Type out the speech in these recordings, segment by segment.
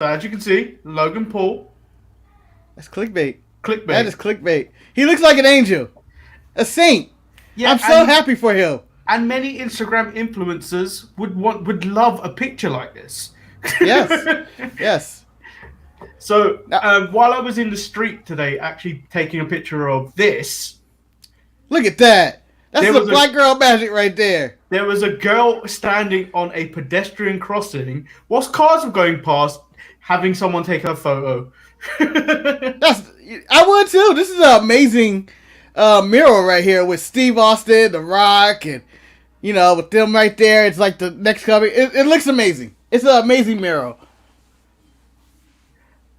So as you can see, Logan Paul. That's clickbait. Clickbait. That is clickbait. He looks like an angel. A saint. Yeah, I'm so happy for him. And many Instagram influencers would love a picture like this. Yes. Yes. So while I was in the street today, actually taking a picture of this. Look at that. That's the black girl magic right there. There was a girl standing on a pedestrian crossing whilst cars were going past, having someone take her photo. I would too. This is an amazing mural right here with Steve Austin, The Rock, and with them right there. It's like the next coming. It looks amazing. It's an amazing mural.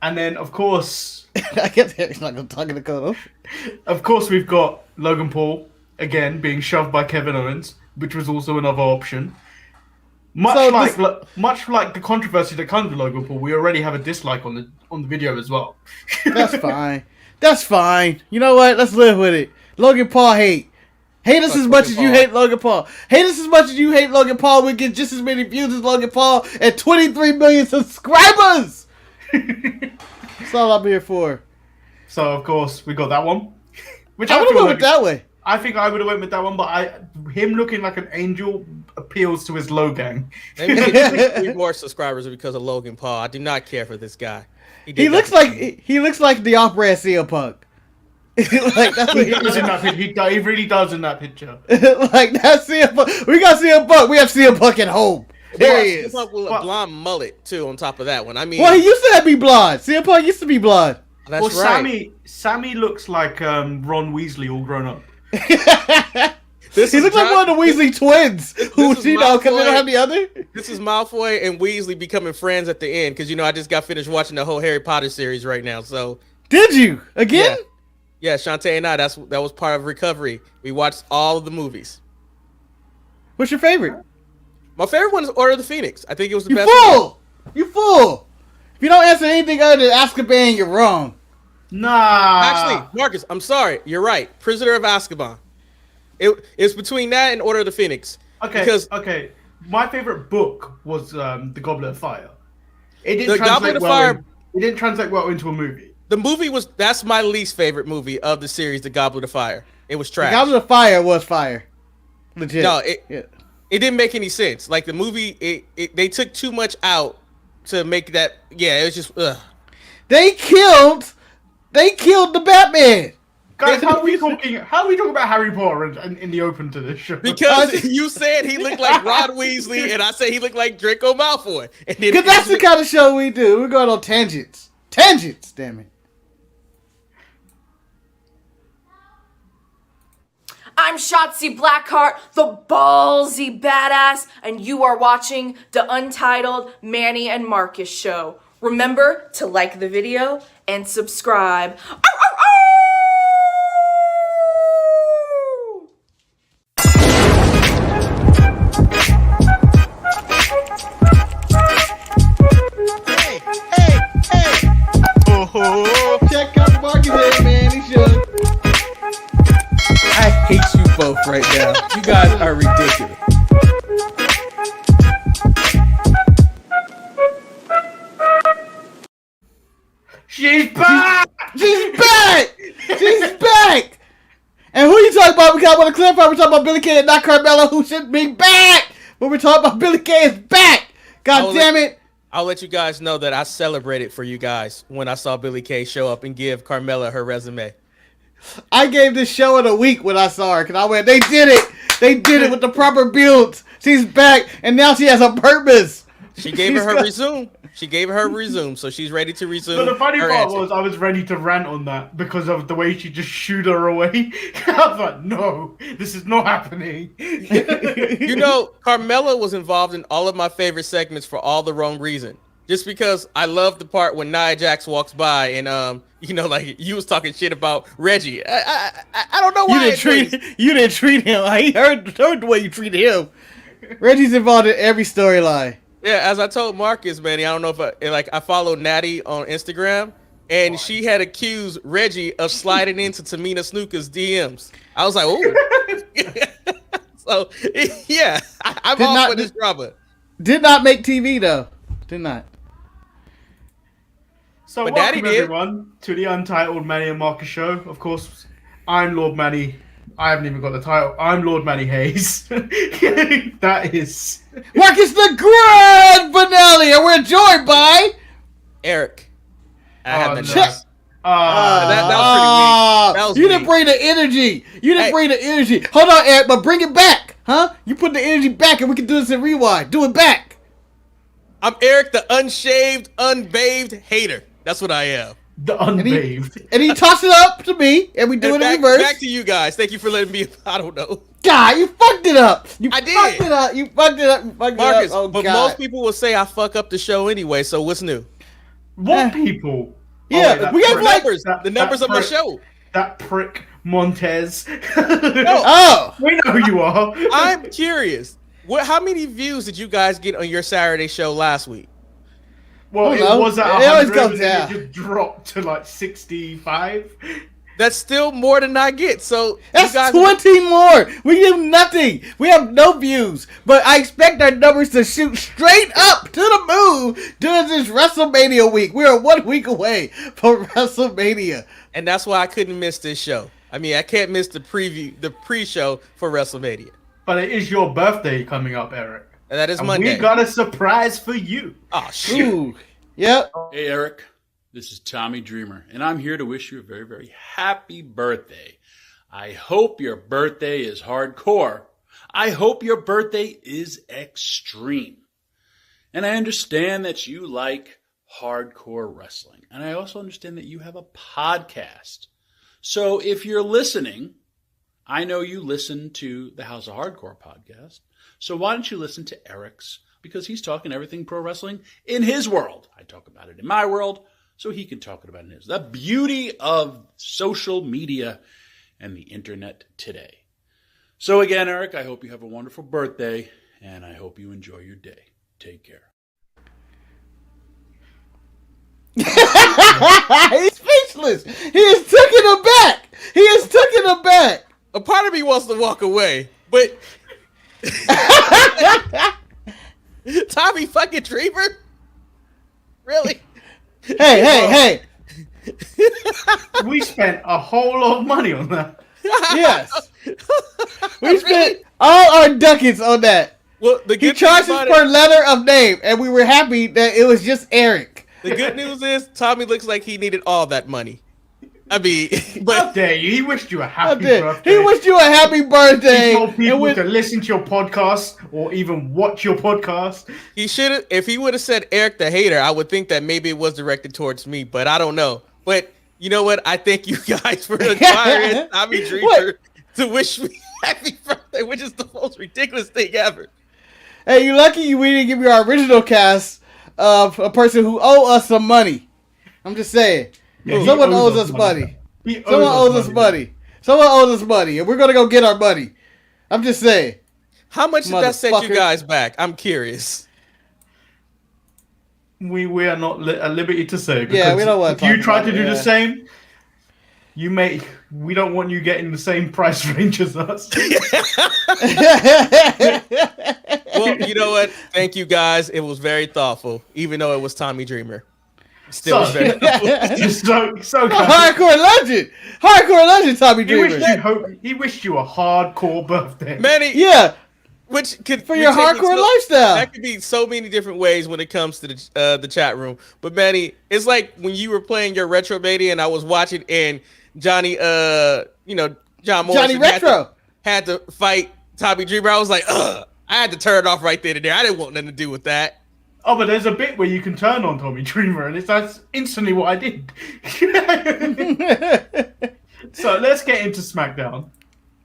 And then, of course, I guess he's not going to talk in the code. Of course, we've got Logan Paul again being shoved by Kevin Owens, which was also another option. Much like the controversy that comes with Logan Paul, we already have a dislike on the video as well. That's fine. That's fine. You know what? Let's live with it. Logan Paul hate. Hate us as much as you hate Logan Paul. Hate us as much as you hate Logan Paul. We get just as many views as Logan Paul and 23 million subscribers. That's all I'm here for. So of course we got that one. Which I would have went with that way. I think I would have went with that one, but him looking like an angel appeals to his Logan. Maybe he gets 3 more subscribers because of Logan Paul. I do not care for this guy. He looks like the opera at CM Punk. Like that's what he does in that picture. He really does in that picture. Like that's CM Punk. We got CM Punk. We have CM Punk at home. There he is. CM Punk with a blonde mullet too. On top of that one, I mean, well, he used to be blonde. CM Punk used to be blonde. That's right. Sammy looks like Ron Weasley all grown up. He looks like one of the Weasley twins who, because they don't have the other. This is Malfoy and Weasley becoming friends at the end because I just got finished watching the whole Harry Potter series right now. So did you again? Yeah, Shantae and I. That was part of recovery. We watched all of the movies. What's your favorite? My favorite one is Order of the Phoenix. I think it was the best. You fool! If you don't answer anything other than Azkaban, you're wrong. Nah. Actually, Marcus, I'm sorry. You're right. Prisoner of Azkaban. It's between that and Order of the Phoenix. Okay. My favorite book was The Goblet of Fire. It didn't translate well into a movie. The movie that's my least favorite movie of the series, The Goblet of Fire. It was trash. The Goblet of Fire was fire. Legit. No, it didn't make any sense. Like the movie, they took too much out to make that. Yeah, it was just. Ugh. They killed the Batman. Guys, how are we talking about Harry Potter in the open to this show? Because you said he looked like Ron Weasley, and I said he looked like Draco Malfoy. Because that's the kind of show we do. We're going on tangents. Tangents, damn it. I'm Shotzi Blackheart, the ballsy badass, and you are watching the Untitled Manny and Marcus show. Remember to like the video and subscribe. Hey. Oh, check out the Marcus head, man. He should. I hate you both right now. You guys are ridiculous. She's back! She's back! She's back! And who you talking about? We got one to clarify. We're talking about Billie Kay and not Carmella, who should be back! But we're talking about Billie Kay is back! God damn it! I'll let you guys know that I celebrated for you guys when I saw Billie Kay show up and give Carmella her resume. I gave this show in a week when I saw her, because I went, they did it! They did it with the proper builds! She's back, and now she has a purpose! She gave her resume. She gave her her resume, so she's ready to resume. But the funny part was I was ready to rant on that because of the way she just shooed her away. I was like, no, this is not happening. Carmella was involved in all of my favorite segments for all the wrong reason. Just because I love the part when Nia Jax walks by and like you was talking shit about Reggie. I don't know why you didn't treat him. I heard the way you treated him. Reggie's involved in every storyline. Yeah, as I told Marcus, man, I don't know if I follow Natty on Instagram, and she had accused Reggie of sliding into Tamina Snuka's DMs. I was like, oh. So yeah, I'm all for this drama. Did not make TV though. Did not. So But welcome Daddy did. everyone to the Untitled Manny and Marcus show. Of course, I'm Lord Manny. I haven't even got the title. I'm Lord Manny Hayes. That is Marcus the grand finale, and we're joined by Eric. I have been no. nice. That was pretty weak. That was you didn't weak. bring the energy. You didn't Hey. bring the energy. Hold on, Eric, but bring it back, huh? You put the energy back, and we can do this in rewind. Do it back. I'm Eric, the unshaved, unbathed hater. That's what I am. the unbathed. And he tossed it up to me, and we do And it in back, reverse. back to you guys. Thank you for letting me. I don't know, God, you fucked it up. I did. Fucked it up. You fucked it up. You fucked Marcus. it up. Oh, but God. most people will say I fuck up the show anyway. So what's new? What people? Yeah, that we have prick- like- Numbers, that- the numbers that of my prick- show. That prick Montez. Oh, We know who you are. I'm curious. How many views did you guys get on your Saturday show last week? Well, I it don't know. was at It always 100 goes and then down. it just dropped to like 65. That's still more than I get. So that's you guys, 20 more. We do nothing. We have no views, but I expect our numbers to shoot straight up to the moon during this WrestleMania week. We are 1 week away from WrestleMania. and that's why I couldn't miss this show. I mean, I can't miss the pre-show for WrestleMania. But it is your birthday coming up, Eric. And that is And Monday. we got a surprise for you. Oh shit! Ooh, yep. Hey, Eric. This is Tommy Dreamer, and I'm here to wish you a very, very happy birthday. I hope your birthday is hardcore. I hope your birthday is extreme. And I understand that you like hardcore wrestling. And I also understand that you have a podcast. So if you're listening, I know you listen to the House of Hardcore podcast. So why don't you listen to Eric's? Because he's talking everything pro wrestling in his world. I talk about it in my world, so he can talk about it in his. The beauty of social media and the internet today. So again, Eric, I hope you have a wonderful birthday, and I hope you enjoy your day. Take care. He's speechless. He is taken aback. He is taken aback. A part of me wants to walk away, but Tommy fucking Dreamer, really? Hey. We spent a whole lot of money on that. Yes. We spent all our ducats on that. Well, the He good charged thing us about per it, letter of name, and we were happy that it was just Eric. the good news is Tommy looks like he needed all that money. I mean, How but dare you? He wished you a How happy dare- birthday. He wished you a happy birthday. He told and people with- to listen to your podcast or even watch your podcast. he should have. If he would have said Eric the hater, I would think that maybe it was directed towards me, but I don't know. But you know what? I thank you guys for inspiring Tommy Dreamer What? to wish me happy birthday, which is the most ridiculous thing ever. Hey, you lucky we didn't give you our original cast of a person who owe us some money. I'm just saying. Yeah, he Someone owes us money. Someone owes us money. Someone owes us money, and we're gonna go get our money. I'm just saying. How much did that set you Motherfucker. guys back? I'm curious. We are not at liberty to say. Yeah, we because don't wanna If you talk try about to do it, the yeah. same, we don't want you getting the same price range as us. Well, you know what? Thank you guys. It was very thoughtful, even though it was Tommy Dreamer. Still was very thoughtful. Just so kind. Hardcore legend, Tommy Dreamer. He wished you a hardcore birthday. Manny, Yeah, which could for we your take it hardcore so- lifestyle. That could be so many different ways when it comes to the chat room. But Manny, it's like when you were playing your Retromania and I was watching, and Johnny, John Morrison Johnny Retro. had to fight Tommy Dreamer. I was like, ugh. I had to turn it off right there and there. I didn't want nothing to do with that. Oh, but there's a bit where you can turn on Tommy Dreamer, and that's instantly what I did. So let's get into Smackdown.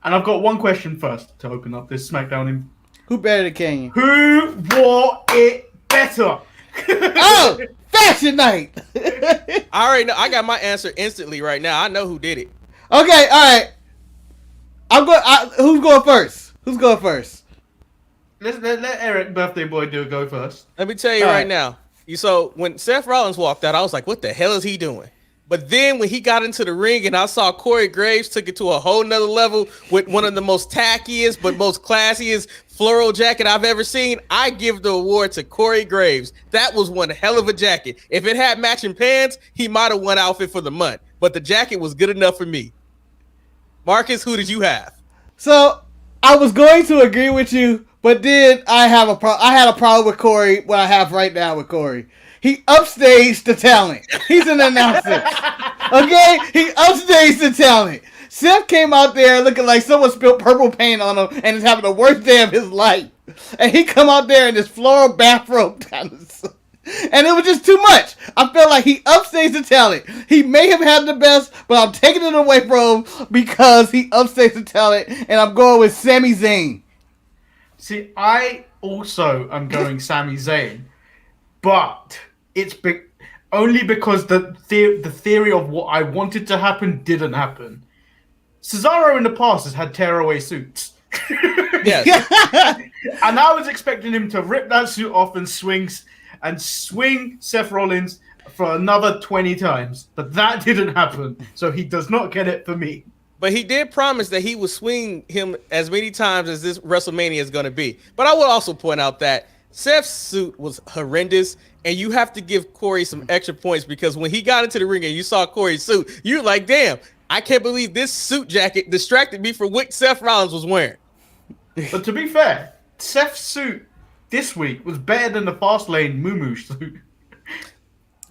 And I've got one question first to open up this Smackdown. Who better than Kane? Who wore it better? Oh, fashion night. I already know. I got my answer instantly right now. I know who did it. Okay, all right. Who's going first? Who's going first? Let Eric, birthday boy, go first. Let me tell you All right right. now. So when Seth Rollins walked out, I was like, what the hell is he doing? But then when he got into the ring and I saw Corey Graves took it to a whole nother level with one of the most tackiest but most classiest floral jacket I've ever seen, I give the award to Corey Graves. That was one hell of a jacket. If it had matching pants, he might have won outfit for the month. But the jacket was good enough for me. Marcus, who did you have? So I was going to agree with you, but then I had a problem with Corey. What I have right now with Corey, he upstaged the talent. He's an announcer, okay? He upstaged the talent. Seth came out there looking like someone spilled purple paint on him and is having the worst day of his life. And he come out there in this floral bathrobe kind of stuff. And it was just too much. I felt like he upstaged the talent. He may have had the best, but I'm taking it away from him because he upstaged the talent, and I'm going with Sami Zayn. See, I also am going Sami Zayn, but it's only because the theory of what I wanted to happen didn't happen. Cesaro in the past has had tearaway suits. Yes. And I was expecting him to rip that suit off and swing Seth Rollins for another 20 times. But that didn't happen. So he does not get it for me. But he did promise that he would swing him as many times as this WrestleMania is going to be. But I will also point out that Seth's suit was horrendous, and you have to give Corey some extra points because when he got into the ring and you saw Corey's suit, you're like, damn, I can't believe this suit jacket distracted me from what Seth Rollins was wearing. But to be fair, Seth's suit this week was better than the Fastlane Moo suit.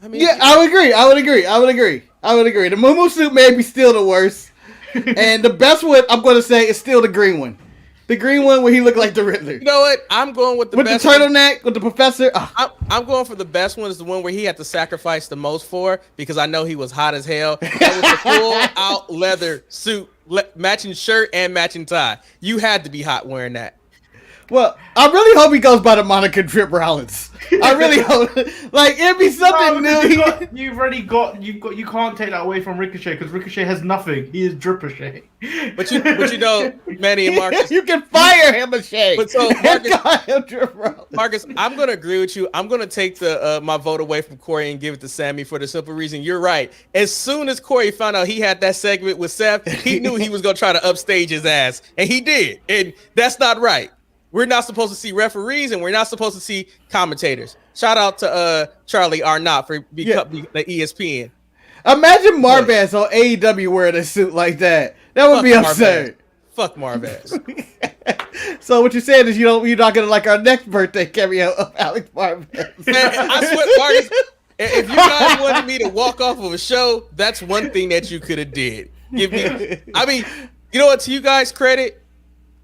I mean, Yeah, I would agree. The Moo suit may be still the worst. And the best one, I'm going to say, is still the green one. The green one where he looked like the Riddler. You know what? I'm going with the with best the turtleneck, with the professor. Oh. I'm going for the best one. Is the one where he had to sacrifice the most for because I know he was hot as hell. That was a full-out leather suit, matching shirt and matching tie. You had to be hot wearing that. Well, I really hope he goes by the moniker Drip Rollins. I really hope, like, it'd be something new. You can't take that away from Ricochet because Ricochet has nothing. He is Dripochet. But you know, Manny and Marcus, You can fire him a shade. But so Drip Rollins. Marcus, I'm gonna agree with you. I'm gonna take my vote away from Corey and give it to Sami for the simple reason you're right. As soon as Corey found out he had that segment with Seth, he knew he was gonna try to upstage his ass, and he did. And that's not right. We're not supposed to see referees, and we're not supposed to see commentators. Shout out to Charlie Arnott for becoming the ESPN. Imagine Marvez on AEW wearing a suit like that. That would be absurd. Fuck Marvez. So what you're saying is you're not gonna like our next birthday cameo of Alex Marvez. Man, I swear, Marcus, if you guys wanted me to walk off of a show, that's one thing that you could have did. I mean, you know what? To you guys' credit,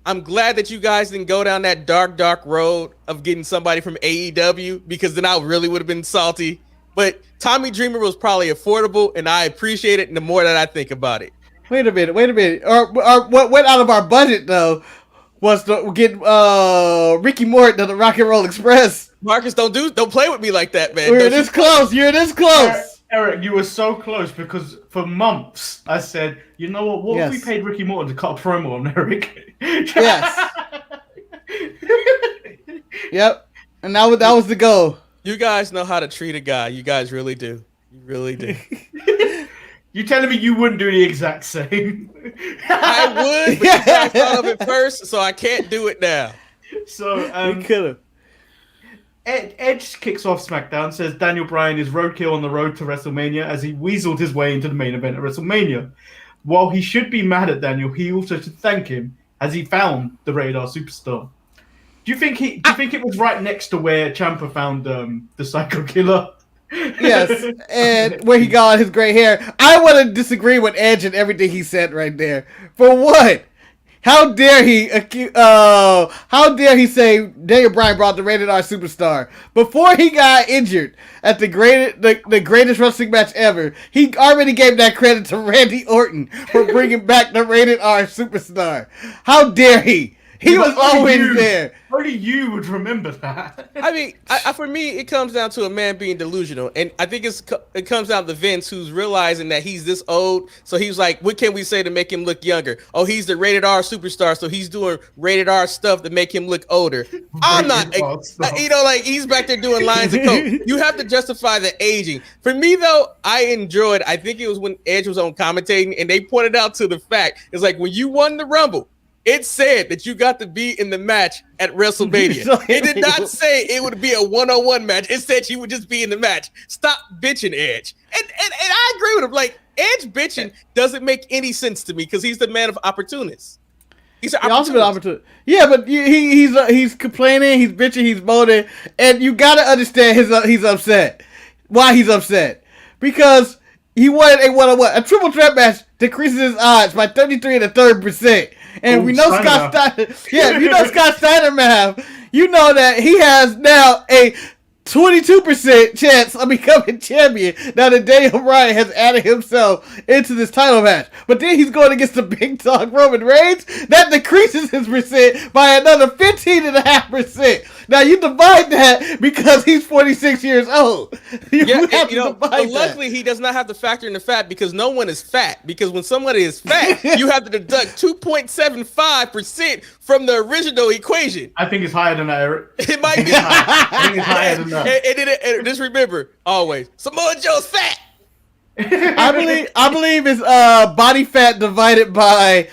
I'm glad that you guys didn't go down that dark road of getting somebody from AEW because then I really would have been salty. But Tommy Dreamer was probably affordable, and I appreciate it the more that I think about it. Wait a minute. Or what went out of our budget though was to get Ricky Morton of the Rock and Roll Express. Marcus, don't play with me like that, man. You're this close. Eric, you were so close because for months I said, you know what? What if we paid Ricky Morton to cut a promo on Eric? Yes. Yep. And that was the goal. You guys know how to treat a guy. You guys really do. You really do. You telling me you wouldn't do the exact same? I would, but you guys thought of it first, so I can't do it now. So We could have. Edge kicks off SmackDown, says Daniel Bryan is roadkill on the road to WrestleMania as he weaseled his way into the main event of WrestleMania. While he should be mad at Daniel, he also should thank him as he found the Radar Superstar. Do you think it was right next to where Ciampa found the Psycho Killer? Yes, and where he got his gray hair. I want to disagree with Edge and everything he said right there. For what? How dare he say Daniel Bryan brought the Rated R Superstar before he got injured at the greatest wrestling match ever? He already gave that credit to Randy Orton for bringing back the Rated R Superstar. How dare he? He was always there. Only you would remember that. I mean, for me, it comes down to a man being delusional, and I think it comes down to Vince, who's realizing that he's this old. So he's like, what can we say to make him look younger? Oh, he's the rated R superstar, so he's doing rated R stuff to make him look older. I'm not, like he's back there doing lines of coke. You have to justify the aging. For me, though, I think it was when Edge was on commentating, and they pointed out to the fact, it's like when you won the Rumble, it said that you got to be in the match at WrestleMania. It did not say it would be a one-on-one match. It said you would just be in the match. Stop bitching, Edge. And I agree with him. Like, Edge bitching doesn't make any sense to me because he's the man of opportunists. He's an opportunist. Yeah, but he's complaining, he's bitching, he's moaning, and you gotta understand he's upset. Why he's upset? Because he wanted a one-on-one. A triple threat match decreases his odds by 33 1/3%. And we know Scott Steiner. Yeah, you know Scott Steiner math. You know that he has now a 22% chance of becoming champion now that Daniel Bryan has added himself into this title match. But then he's going against the big dog Roman Reigns. That decreases his percent by another 15.5%. Now you divide that because he's 46 years old. Luckily he does not have to factor in the fat because no one is fat. Because when somebody is fat, you have to deduct 2.75% from the original equation. I think it's higher than that, Eric. It might be. I think it's higher than that. And just remember, always, Samoa Joe's fat. I believe it's body fat divided by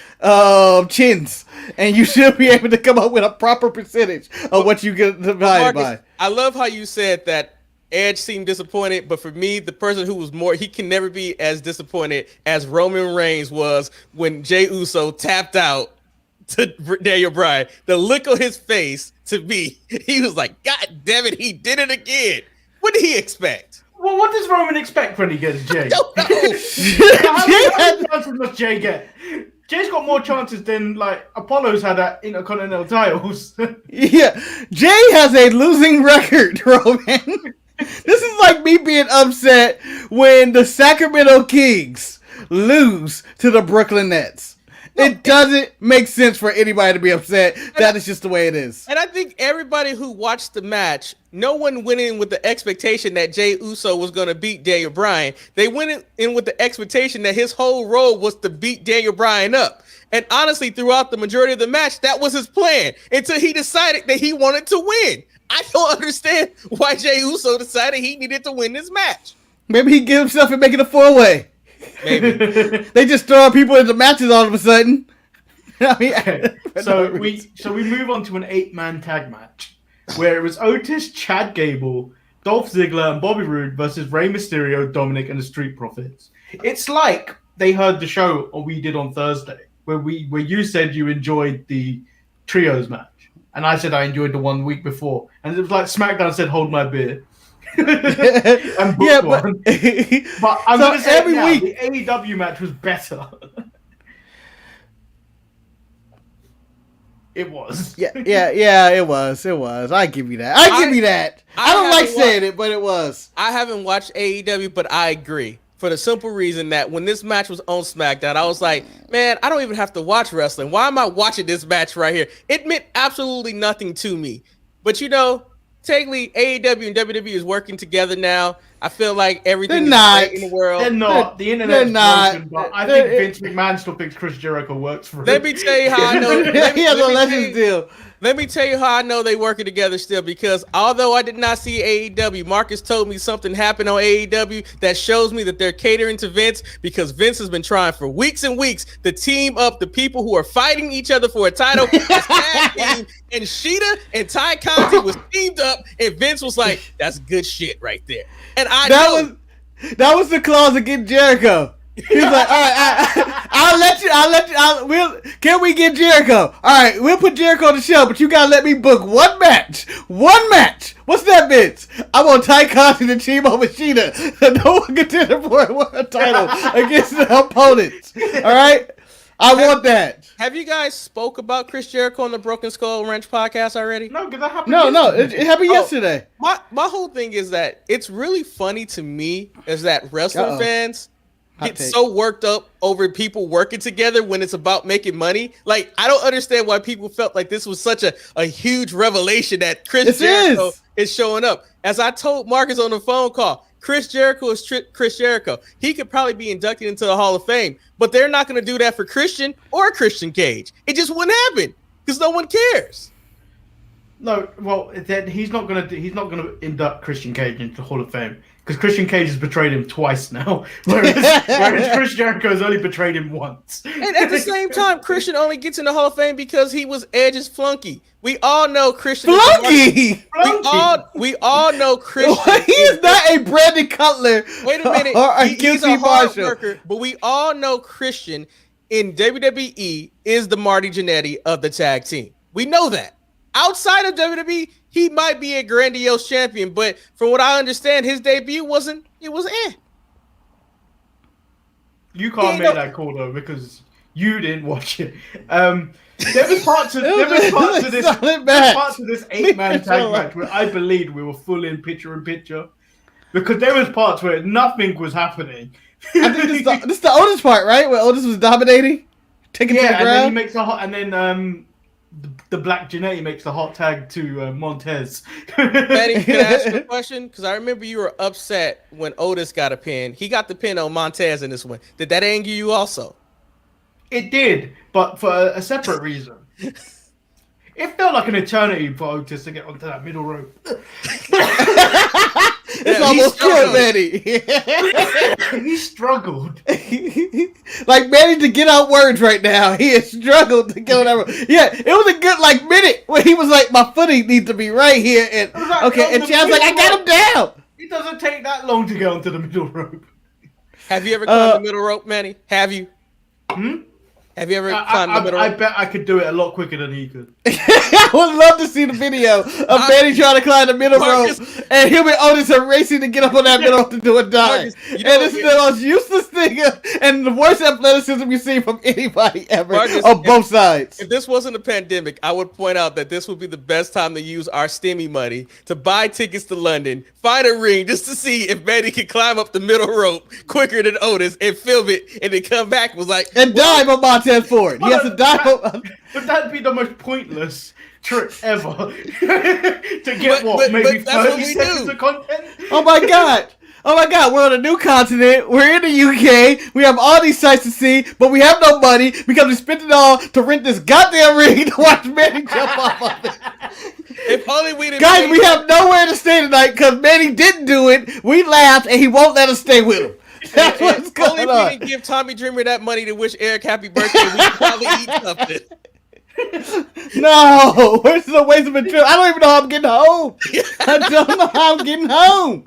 chins, and you should be able to come up with a proper percentage of what you get divided by. I love how you said that Edge seemed disappointed, but for me, the person who was more, he can never be as disappointed as Roman Reigns was when Jey Uso tapped out to Daniel Bryan. The look on his face to me, he was like, God damn it, he did it again. What did he expect? Well, what does Roman expect when he gets Jey? I don't know. How many chances does Jey get? Jey's got more chances than like Apollo's had at Intercontinental titles. Yeah, Jey has a losing record, Roman. This is like me being upset when the Sacramento Kings lose to the Brooklyn Nets. It doesn't make sense for anybody to be upset. That is just the way it is. And I think everybody who watched the match, no one went in with the expectation that Jey Uso was going to beat Daniel Bryan. They went in with the expectation that his whole role was to beat Daniel Bryan up. And honestly, throughout the majority of the match, that was his plan until he decided that he wanted to win. I don't understand why Jey Uso decided he needed to win this match. Maybe he get himself and make it a 4-way. Maybe. They just throw people into matches all of a sudden. I mean, okay. So we move on to an 8-man tag match where it was Otis, Chad Gable, Dolph Ziggler, and Bobby Roode versus Rey Mysterio, Dominik, and the Street Profits. It's like they heard the show we did on Thursday where you said you enjoyed the trios match, and I said I enjoyed the one week before, and it was like SmackDown said, "Hold my beer." And yeah, but I'm so gonna say every now, week the AEW match was better. It was. Yeah, it was. I give you that. I don't like saying it, but it was. I haven't watched AEW, but I agree. For the simple reason that when this match was on SmackDown, I was like, man, I don't even have to watch wrestling. Why am I watching this match right here? It meant absolutely nothing to me. But technically, AEW and WWE is working together now. I feel like everything is great in the world. They're not. The internet's broken, but I think Vince McMahon still thinks Chris Jericho works for him. Let me tell you how I know. He has a Legends deal. Let me tell you how I know they working together still, because although I did not see AEW, Marcus told me something happened on AEW that shows me that they're catering to Vince, because Vince has been trying for weeks and weeks to team up the people who are fighting each other for a title. And Sheeta and Ty Conti was teamed up, and Vince was like, that's good shit right there. And that was the clause against Jericho. He's like, all right, I'll let you. Can we get Jericho? All right, we'll put Jericho on the show, but you gotta let me book one match. What's that, Vince? I want Ty Conti to team up with Sheeta. No one contender for a title against the opponents. All right, I want that. Have you guys spoke about Chris Jericho on the Broken Skull Wrench podcast already? No, because that happened. No, it happened yesterday. My whole thing is that it's really funny to me is that wrestling fans get so worked up over people working together when it's about making money. Like, I don't understand why people felt like this was such a huge revelation that Chris Jericho is showing up. As I told Marcus on the phone call, Chris Jericho is Chris Jericho. He could probably be inducted into the Hall of Fame, but they're not going to do that for Christian or Christian Cage. It just wouldn't happen because no one cares. No, well, then he's not gonna induct Christian Cage into the Hall of Fame because Christian Cage has betrayed him twice now, whereas Chris Jericho has only betrayed him once. And at the same time, Christian only gets in the Hall of Fame because he was Edge's flunky. We all know Christian. Flunky. We all know Christian. He is not a Brandon Cutler. Wait a minute. He's a hard worker, but we all know Christian in WWE is the Marty Jannetty of the tag team. We know that. Outside of WWE, he might be a grandiose champion, but from what I understand, his debut was eh. You can't make that call though because you didn't watch it. There was parts of this 8-man tag match where I believed we were full in picture because there was parts where nothing was happening. I think this is the Otis part, right? Where Otis was dominating, taking to the ground. And then he makes the Black Jannetty makes the hot tag to Montez. Manny, can I ask you a question? Because I remember you were upset when Otis got a pin. He got the pin on Montez in this one. Did that anger you also? It did, but for a separate reason. It felt like an eternity for Otis to get onto that middle rope. It's almost killed Manny. He struggled. Like Manny to get out words right now. He has struggled to get on that rope. Yeah, it was a good minute where he was like, my footing needs to be right here. And okay, and Chad's like, I got him down. It doesn't take that long to get onto the middle rope. Have you ever climbed the middle rope, Manny? Have you? Have you ever climbed the middle rope? I bet I could do it a lot quicker than he could. I would love to see the video of Manny trying to climb the middle rope, and him and Otis are racing to get up on that middle rope to do a dive. And it's the most useless thing and the worst athleticism you've seen from anybody ever on both sides. If this wasn't a pandemic, I would point out that this would be the best time to use our STEMI money to buy tickets to London, find a ring just to see if Manny could climb up the middle rope quicker than Otis and film it, and then come back and was like, and dive on Montez Ford. He has to dive on. But that'd be the most pointless trick ever. To get maybe 30 seconds of content? Oh my god, we're on a new continent, we're in the UK, we have all these sights to see, but we have no money because we spent it all to rent this goddamn ring to watch Manny jump off of it. If only we didn't. Guys, we have nowhere to stay tonight because Manny didn't do it, we laughed, and he won't let us stay with him. That's what's going on. Only if we didn't give Tommy Dreamer that money to wish Eric happy birthday, we could probably eat something. No, where's the waste of a trip? I don't even know how I'm getting home. I don't know how I'm getting home.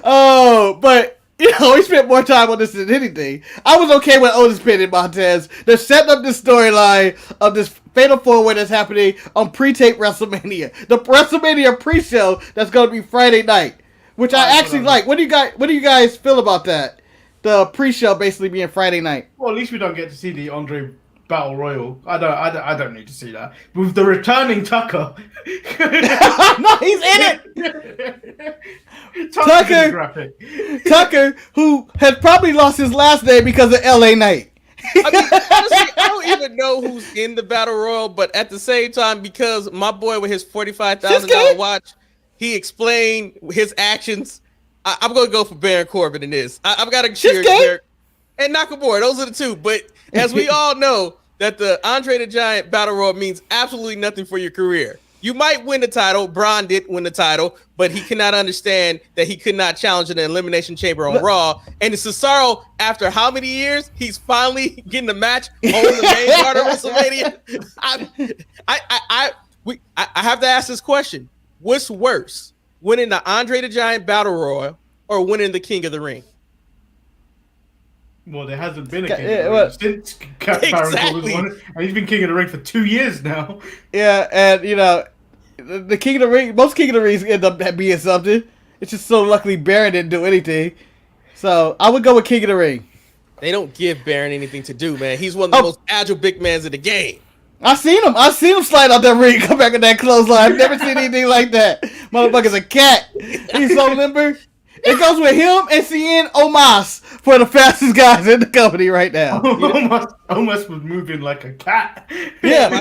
Oh, but we spent more time on this than anything. I was okay with Otis pinning Montez. They're setting up this storyline of this fatal 4-way that's happening on pre-tape WrestleMania. The WrestleMania pre-show that's going to be Friday night, which I actually like. What do you guys feel about that? The pre-show basically being Friday night. Well, at least we don't get to see the Andre Battle Royal. I don't need to see that. With the returning Tucker. No, he's in it. Tucker, who had probably lost his last name because of LA Knight. I mean, honestly, I don't even know who's in the Battle Royal, but at the same time, because my boy with his $45,000 watch, he explained his actions. I'm going to go for Baron Corbin in this. I've got to cheer Baron and Nakamura. Those are the two. But as we all know, that the Andre the Giant Battle Royal means absolutely nothing for your career. You might win the title. Braun did win the title, but he cannot understand that he could not challenge in the Elimination Chamber on Raw. And Cesaro, after how many years, he's finally getting a match on the main card of WrestleMania. I have to ask this question. What's worse, winning the Andre the Giant Battle Royal or winning the King of the Ring? Well, there hasn't been a King of the Ring since Baron Corbin won it, and he's been King of the Ring for 2 years now. Yeah, and the King of the Ring, most King of the Rings end up being something. It's just so luckily Baron didn't do anything. So I would go with King of the Ring. They don't give Baron anything to do, man. He's one of the most agile big mans in the game. I seen him slide out that ring, come back with that clothesline. I've never seen anything like that. Motherfucker's a cat. He's so limber. It goes with him and Cien Omas for the fastest guys in the company right now. almost was moving like a cat. Yeah. By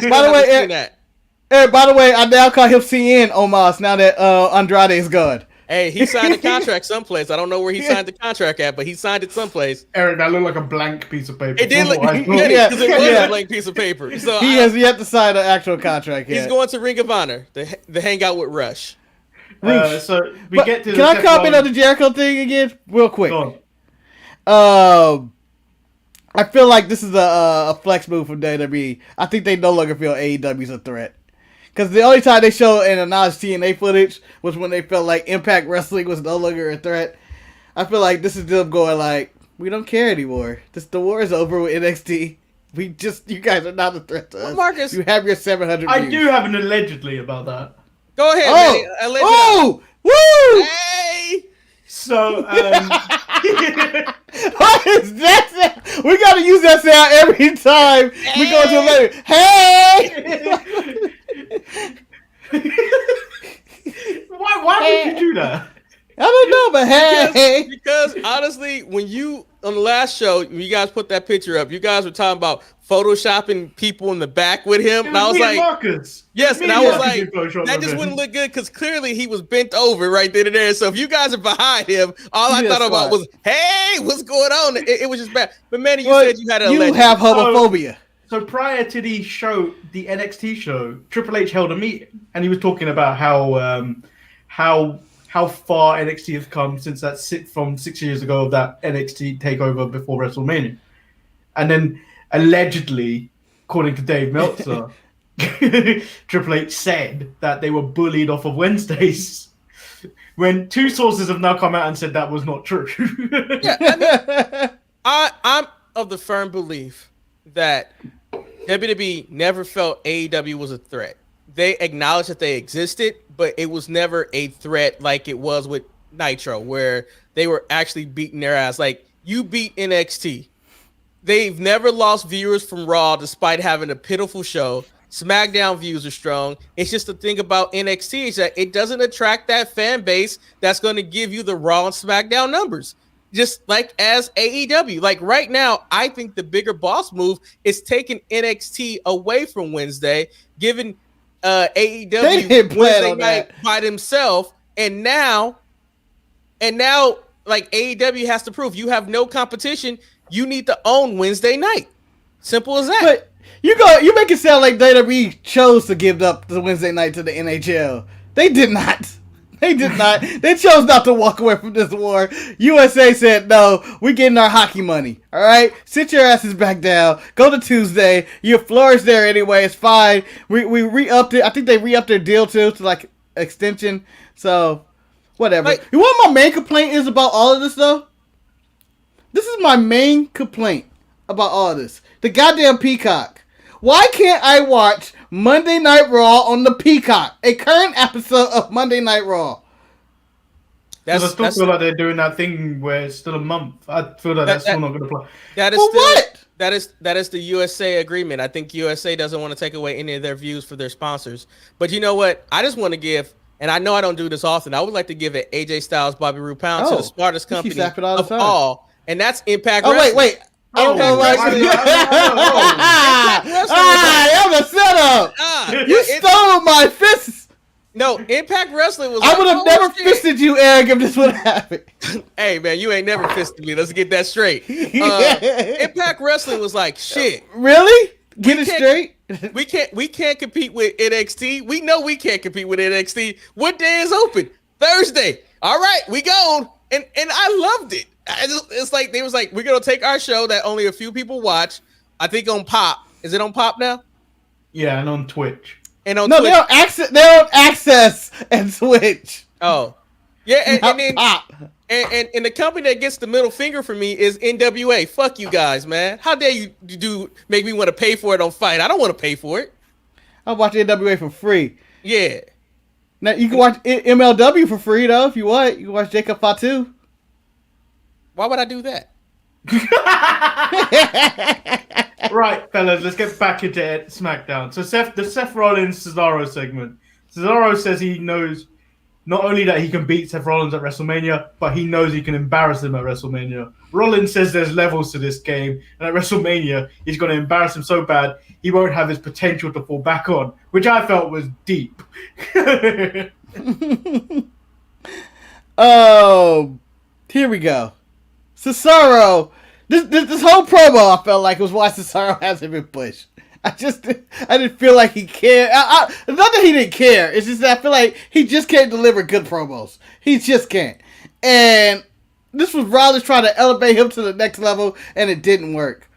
the way, I now call him CN Omos now that Andrade is gone. Hey, he signed a contract someplace. I don't know where he signed the contract at, but he signed it someplace. Eric, that looked like a blank piece of paper. It did look because it was a blank piece of paper. So he has yet to sign an actual contract yet. He's going to Ring of Honor to hang out with Rush. So we get to. Can I comment on the Jericho thing again, real quick? Go on. I feel like this is a flex move from WWE. I think they no longer feel AEW is a threat. Because the only time they show and acknowledged TNA footage was when they felt like Impact Wrestling was no longer a threat. I feel like this is them going like, we don't care anymore. The war is over with NXT. You guys are not a threat to us. Marcus, you have your 700 views. I do have an allegedly about that. Go ahead, Manny. Oh! Woo! Hey! So, what is that sound? We gotta use that sound every time we go to a lady. Hey! Why would you do that? I don't know, but hey. Because honestly, when you on the last show, when you guys put that picture up, you guys were talking about photoshopping people in the back with him, and I was like, Marcus. yes, and I was like, that just wouldn't look good because clearly he was bent over right then and there. So if you guys are behind him, all I thought about was, hey, what's going on? It was just bad. But Manny, you said you had a you have homophobia. So prior to the show, the NXT show, Triple H held a meeting, and he was talking about how far NXT has come since from 6 years ago of that NXT takeover before WrestleMania, and then allegedly, according to Dave Meltzer, Triple H said that they were bullied off of Wednesdays. When two sources have now come out and said that was not true. Yeah, I mean, I'm of the firm belief that WWE never felt AEW was a threat. They acknowledged that they existed, but it was never a threat like it was with Nitro, where they were actually beating their ass. Like, you beat NXT. They've never lost viewers from Raw despite having a pitiful show. SmackDown views are strong. It's just the thing about NXT is that it doesn't attract that fan base that's going to give you the Raw and SmackDown numbers. Just like as AEW. Like right now, I think the bigger boss move is taking NXT away from Wednesday, giving AEW Wednesday night by themselves, and now like AEW has to prove you have no competition. You need to own Wednesday night. Simple as that. But you make it sound like WWE chose to give up the Wednesday night to the NHL. They did not. They did not. They chose not to walk away from this war. USA said, no, we're getting our hockey money. All right? Sit your asses back down. Go to Tuesday. Your floor is there anyway. It's fine. We re-upped it. I think they re-upped their deal, too, to, like, extension. So, whatever. Like, you know what my main complaint is about all of this, though? This is my main complaint about all of this. The goddamn Peacock. Why can't I watch Monday Night Raw on the Peacock? A current episode of Monday Night Raw. I still feel like they're doing that thing where it's still a month. I feel like that's still not going to play. That is what? That is the USA agreement. I think USA doesn't want to take away any of their views for their sponsors. But you know what? I just want to give, and I know I don't do this often, I would like to give it AJ Styles, Bobby Roode Pound to the smartest company of all, and that's Impact Wrestling. Wait. That was a setup. You stole my fists. No, Impact Wrestling was. I would have never fisted you, Eric, if this would have happened. Hey man, you ain't never fisted me. Let's get that straight. Impact Wrestling was like shit. Really? Get it straight. We can't compete with NXT. We know we can't compete with NXT. What day is open? Thursday. All right, we go. And I loved it. It's like they was like, we're gonna take our show that only a few people watch. I think on Pop. Is it on Pop now? Yeah, and on Twitch. And on Twitch. They're on Access and Twitch. Oh, yeah, and then Pop. And the company that gets the middle finger for me is NWA. Fuck you guys, man. How dare you make me want to pay for it on Fight? I don't want to pay for it. I watch NWA for free. Yeah. Now you can watch MLW for free though if you want. You can watch Jacob Fatu. Why would I do that? Right, fellas, let's get back into Smackdown. So the Seth Rollins Cesaro segment. Cesaro says he knows not only that he can beat Seth Rollins at WrestleMania, but he knows he can embarrass him at WrestleMania. Rollins says there's levels to this game, and at WrestleMania, he's going to embarrass him so bad, he won't have his potential to fall back on, which I felt was deep. Oh, here we go. Cesaro. This whole promo, I felt like was why Cesaro hasn't been pushed. I didn't feel like he cared. Not that he didn't care. It's just that I feel like he just can't deliver good promos. He just can't. And this was Rollins trying to elevate him to the next level, and it didn't work.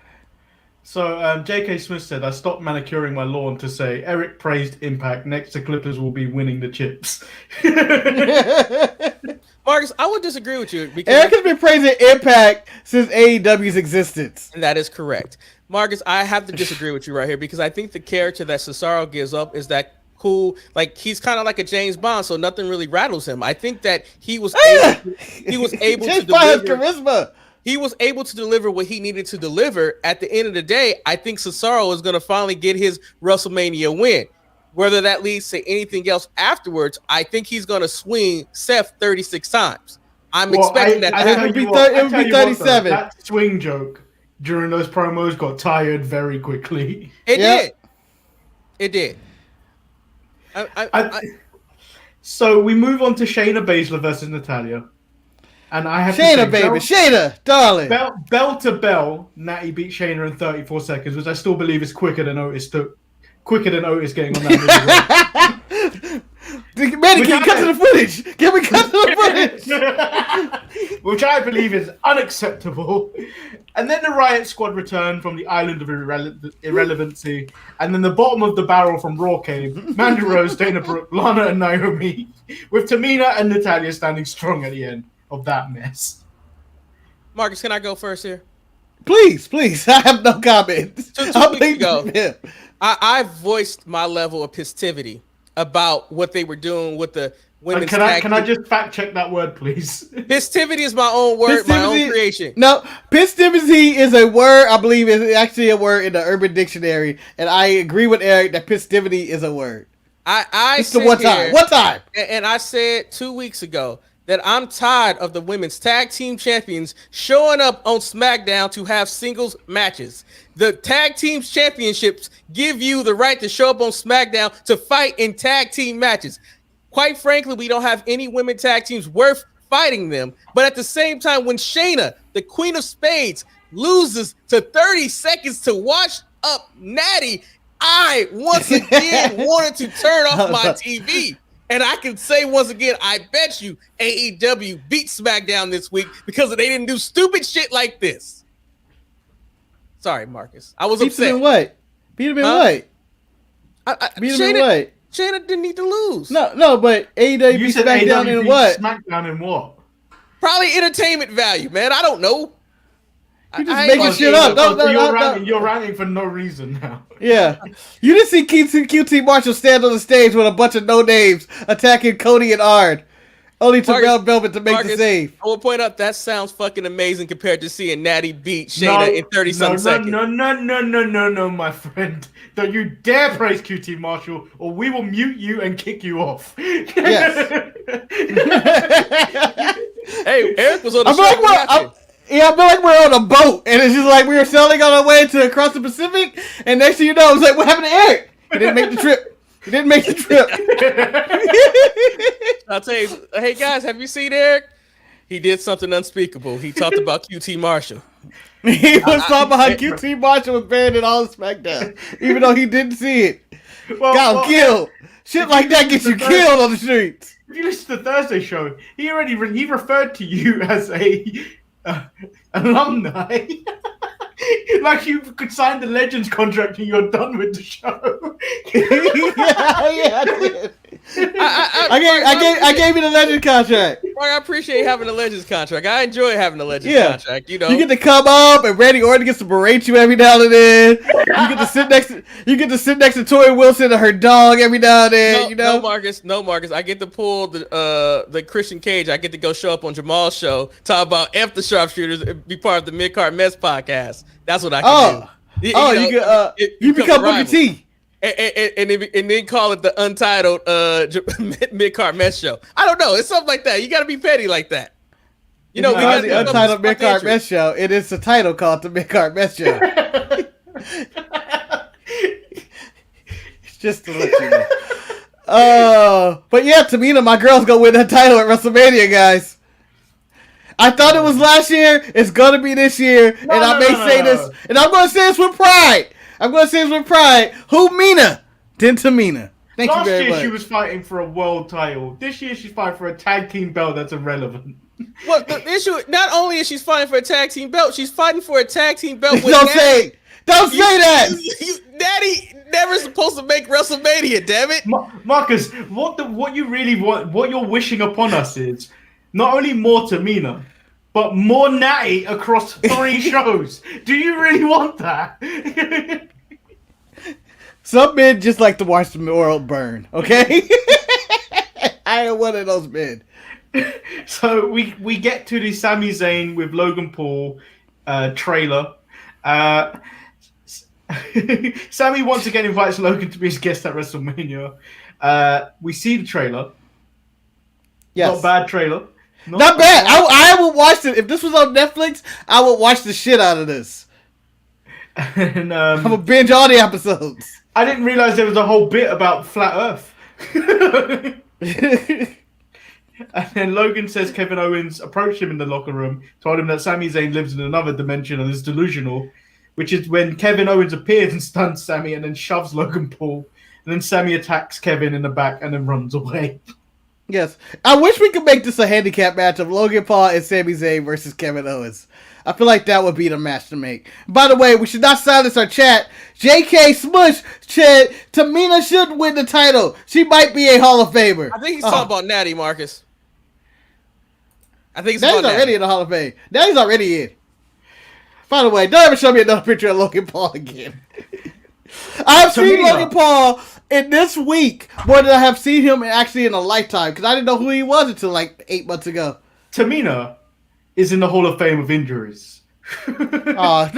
So J.K. Smith said, I stopped manicuring my lawn to say, Eric praised Impact. Next, the Clippers will be winning the chips. Marcus, I would disagree with you. Because Eric has been praising Impact since AEW's existence. And that is correct. Marcus, I have to disagree with you right here because I think the character that Cesaro gives up is that cool. Like, he's kind of like a James Bond, so nothing really rattles him. I think that he was able to deliver charisma. He was able to deliver what he needed to deliver. At the end of the day, I think Cesaro is going to finally get his WrestleMania win. Whether that leads to anything else afterwards, I think he's going to swing Seth 36 times. I'm expecting that to happen. It would be 37. That swing joke during those promos got tired very quickly. It did. It did. So we move on to Shayna Baszler versus Natalya. And I have Shayna, to say, baby. Shayna, darling. Bell to bell, Natty beat Shayna in 34 seconds, which I still believe is quicker than Otis getting on that movie. Manny, can we cut to the footage? Can we cut to the footage? Which I believe is unacceptable. And then the Riot Squad returned from the island of irrelevancy. And then the bottom of the barrel from Raw came. Mandy Rose, Dana Brooke, Lana, and Naomi. With Tamina and Natalya standing strong at the end of that mess. Marcus, can I go first here? Please. I have no comment. Two weeks ago, I voiced my level of pistivity about what they were doing with the women's tag. Can I just fact check that word, please? Pistivity is my own word, my own creation. No, pistivity is a word, I believe is actually a word in the Urban Dictionary, and I agree with Eric that pistivity is a word. I said one time. And I said 2 weeks ago that I'm tired of the women's tag team champions showing up on SmackDown to have singles matches. The tag team championships give you the right to show up on SmackDown to fight in tag team matches. Quite frankly, we don't have any women tag teams worth fighting them. But at the same time, when Shayna, the Queen of Spades, loses to 30 seconds to wash up Natty, I once again wanted to turn off my TV. And I can say once again, I bet you AEW beat SmackDown this week because they didn't do stupid shit like this. Sorry, Marcus. I was upset. Beat him in what? Beat him in what? Beat him in what? Shayna didn't need to lose. No, but AEW beat SmackDown in what? SmackDown in what? Probably entertainment value, man. I don't know. You just making shit up. You're ranting for no reason now. Yeah. You didn't see QT Marshall stand on the stage with a bunch of no-names attacking Cody and Ard. Only to Red Velvet to make the save. I will point out that sounds fucking amazing compared to seeing Natty beat Shayna in 30-something seconds. No, my friend. Don't you dare praise QT Marshall or we will mute you and kick you off. Yes. Hey, Eric was on the show. I feel like we're on a boat, and it's just like we were sailing on our way to across the Pacific, and next thing you know, it's like, what happened to Eric? He didn't make the trip. I'll tell you, hey guys, have you seen Eric? He did something unspeakable. He talked about QT Marshall. He was talking about how QT Marshall was banned in all the SmackDown, even though he didn't see it. Got him killed. Shit like that gets you killed on the streets. If you listen to the Thursday show, he referred to you as a alumni. Like you could sign the Legends contract and you're done with the show. I did. I gave you the Legends contract. I appreciate having a Legends contract. I enjoy having a Legends contract. You know, you get to come up and Randy Orton gets to berate you every now and then. You get to sit next to Tori Wilson and her dog every now and then. No, Marcus. I get to pull the Christian Cage. I get to go show up on Jamal's show, talk about F the Sharpshooters, and be part of the Mid Card Mess podcast. That's what I can do. You become Booker T. and then call it the Untitled mid-card mess show. I don't know. It's something like that. You got to be petty like that. You know, we got the Untitled mid-card mess show. It is the title called the mid-card mess show. It's just to let you know. But yeah, Tamina, my girl's gonna win that title at WrestleMania, guys. I thought it was last year. It's gonna be this year, and I may say this, and I'm gonna say this with pride. Who Mina? Then Tamina. Thank you very much. Last year she was fighting for a world title. This year she's fighting for a tag team belt that's irrelevant. Well, the issue, not only is she fighting for a tag team belt, she's fighting for a tag team belt with Don't say that. Daddy never supposed to make WrestleMania, damn it. Marcus, what you really want, what you're wishing upon us is not only more Tamina, but more Natty across 3 shows. Do you really want that? Some men just like to watch the world burn, okay? I am one of those men. So we get to the Sami Zayn with Logan Paul trailer. Sami once again invites Logan to be his guest at WrestleMania. We see the trailer. Yes. Not bad trailer. Not bad. I would watch it. If this was on Netflix, I would watch the shit out of this. And I'm gonna binge all the episodes. I didn't realize there was a whole bit about Flat Earth. And then Logan says Kevin Owens approached him in the locker room, told him that Sami Zayn lives in another dimension and is delusional, which is when Kevin Owens appears and stuns Sami and then shoves Logan Paul. And then Sami attacks Kevin in the back and then runs away. Yes. I wish we could make this a handicap match of Logan Paul and Sami Zayn versus Kevin Owens. I feel like that would be the match to make. By the way, we should not silence our chat. JK Smush said Tamina should win the title. She might be a Hall of Famer. I think he's talking about Natty, Marcus. I think it's Natty's already in the Hall of Fame. Natty's already in. By the way, don't ever show me another picture of Logan Paul again. I've seen Logan Paul in this week more than I have seen him actually in a lifetime, because I didn't know who he was until like 8 months ago. Tamina is in the Hall of Fame of injuries. Oh,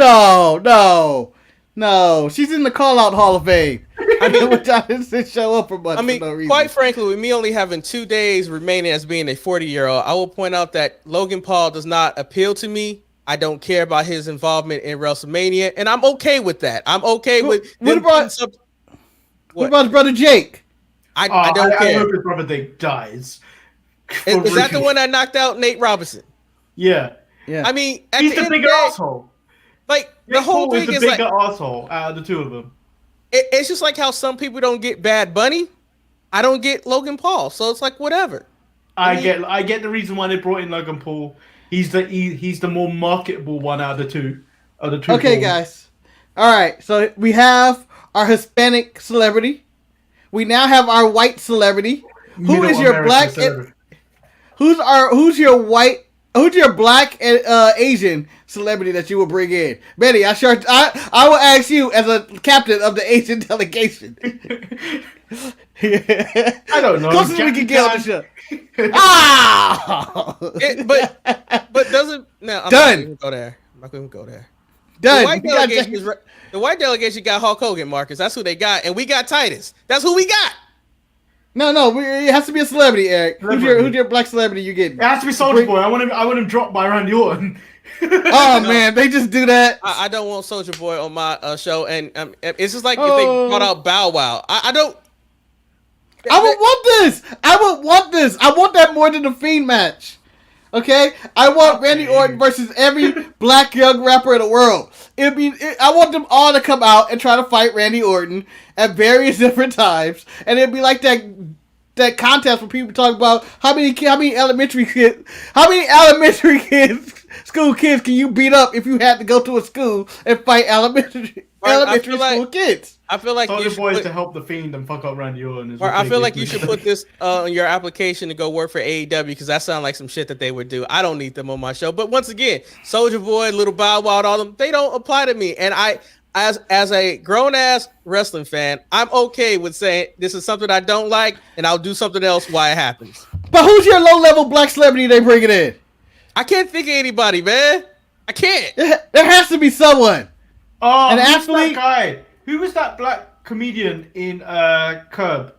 no. She's in the Call-Out Hall of Fame. I mean, which I didn't show up for much. I mean, for no reason. quite frankly, with me only having 2 days remaining as being a 40-year-old, I will point out that Logan Paul does not appeal to me. I don't care about his involvement in WrestleMania, and I'm okay with that. I'm okay with... What about his brother Jake? I don't care. I hope his brother Jake dies. Is that the one that knocked out Nate Robinson? Yeah. I mean, he's the bigger asshole. Like, the whole thing is like... the bigger asshole out of the two of them. It's just like how some people don't get Bad Bunny. I don't get Logan Paul, so it's like whatever. I get the reason why they brought in Logan Paul. He's the more marketable one out of the two. Okay, guys. All right, so we have our Hispanic celebrity. We now have our white celebrity. Who is your black? Who's your white? Who's your black and Asian celebrity that you will bring in? Betty, I will ask you as a captain of the Asian delegation. I don't know. Closest we can get on the show. But doesn't no? I'm Done. not even go there. I'm not going to go there. Done. The white delegation got Hulk Hogan, Marcus. That's who they got, and we got Titus. That's who we got. No, it has to be a celebrity, Eric. Who's your black celebrity you getting? It has to be Soulja Boy. I want him dropped by Randy Orton. Oh man, they just do that. I don't want Soulja Boy on my show, and it's just like if they brought out Bow Wow. I don't. I would want this. I want that more than the Fiend match. Okay, I want Randy Orton versus every black young rapper in the world. I want them all to come out and try to fight Randy Orton at various different times, and it'd be like that contest where people talk about how many elementary school kids can you beat up if you had to go to a school and fight elementary school kids. I feel like Soulja Boy is to help the Fiend and fuck up Randy Orton. I feel like you should put this on your application to go work for AEW, because that sounds like some shit that they would do. I don't need them on my show. But once again, Soulja Boy, Little Bow Wow, all them, they don't apply to me. And I, as a grown ass wrestling fan, I'm okay with saying this is something I don't like, and I'll do something else while it happens. But who's your low level black celebrity they bringing in? I can't think of anybody, man. I can't. There has to be someone. Oh, who's that guy? Who was that black comedian in Curb?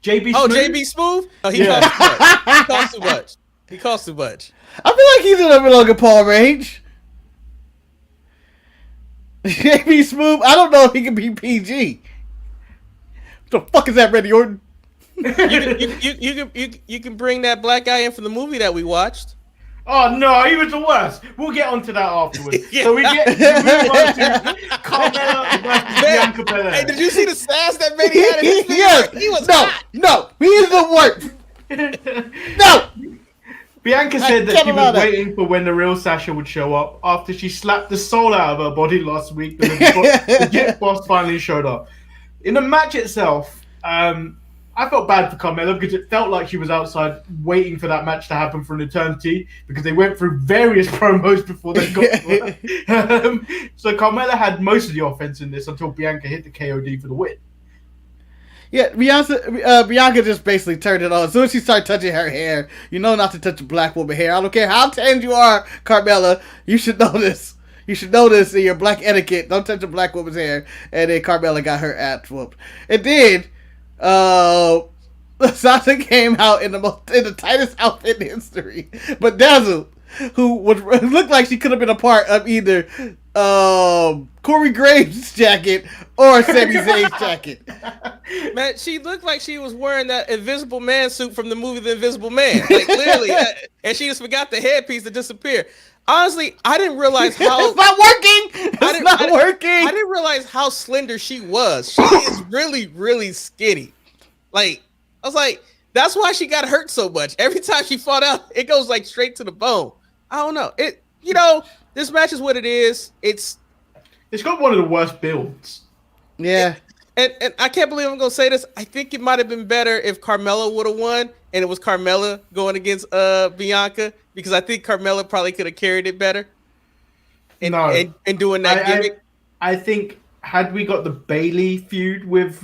JB Smooth? Oh, JB Smooth? Oh, he costs too much. He costs too much. I feel like he's in the Logan Paul range. JB Smooth, I don't know if he can be PG. What the fuck is that, Randy Orton? You can bring that black guy in from the movie that we watched. Oh no, he was the worst. We'll get onto that afterwards. So we move on to Carmella versus Bianca Belair. Hey, did you see the sass that Manny had in his Yes. He was no, hot. no, he is the worst. No. Bianca said that she was waiting for when the real Sasha would show up after she slapped the soul out of her body last week. The legit boss finally showed up. In the match itself, I felt bad for Carmella because it felt like she was outside waiting for that match to happen for an eternity because they went through various promos before they got to her. So Carmella had most of the offense in this until Bianca hit the KOD for the win. Yeah, Bianca just basically turned it on. As soon as she started touching her hair, you know not to touch a black woman hair. I don't care how tanned you are, Carmella. You should know this. You should know this in your black etiquette. Don't touch a black woman's hair. And then Carmella got her ass whooped. And then Sasha came out in the tightest outfit in history, but dazzled, who looked like she could have been a part of either Corey Graves' jacket or Sami Zayn's jacket. Man, she looked like she was wearing that Invisible Man suit from the movie The Invisible Man, like literally, and she just forgot the headpiece that disappeared. Honestly, I didn't realize how it's not working. It's not working. I didn't realize how slender she was. She is really, really skinny. Like, I was like, that's why she got hurt so much. Every time she fought out, it goes like straight to the bone. I don't know. This match is what it is. It's got one of the worst builds. Yeah. And I can't believe I'm gonna say this. I think it might have been better if Carmella would have won, and it was Carmella going against Bianca, because I think Carmella probably could have carried it better. And doing that gimmick. I think had we got the Bayley feud with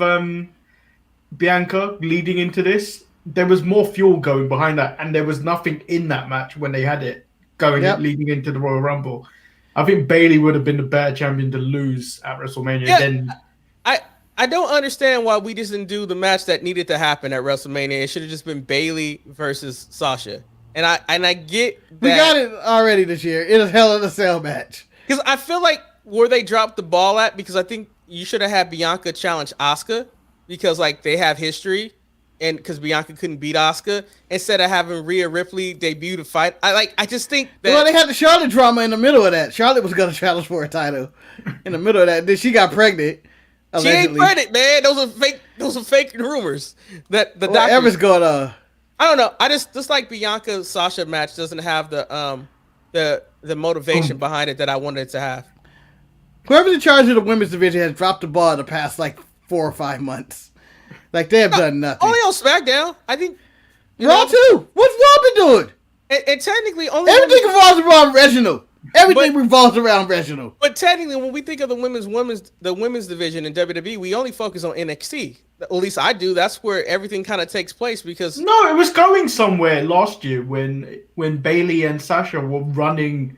Bianca leading into this, there was more fuel going behind that, and there was nothing in that match when they had it leading into the Royal Rumble. I think Bayley would have been the better champion to lose at WrestleMania. Yeah, I don't understand why we just didn't do the match that needed to happen at WrestleMania. It should have just been Bayley versus Sasha. And I get that. We got it already this year. It is Hell in a Cell match. Because I feel like where they dropped the ball at, because I think you should have had Bianca challenge Asuka, because like they have history, and because Bianca couldn't beat Asuka, instead of having Rhea Ripley debut to fight. I just think that. Well, they had the Charlotte drama in the middle of that. Charlotte was going to challenge for a title in the middle of that. Then she got pregnant. Allegedly. She ain't pregnant, man. Those are fake rumors. That the whatever's going on. I don't know. I just like Bianca Sasha match doesn't have the motivation behind it that I wanted it to have. Whoever's in charge of the women's division has dropped the ball in the past like 4 or 5 months. Like they have done nothing. Only on Smackdown, I think. Raw too. What's Raw been doing? And technically, only everything revolves around Reginald. Everything revolves around Reginald. But technically, when we think of the women's division in WWE, we only focus on NXT. At least I do. That's where everything kind of takes place, because no, it was going somewhere last year when Bayley and Sasha were running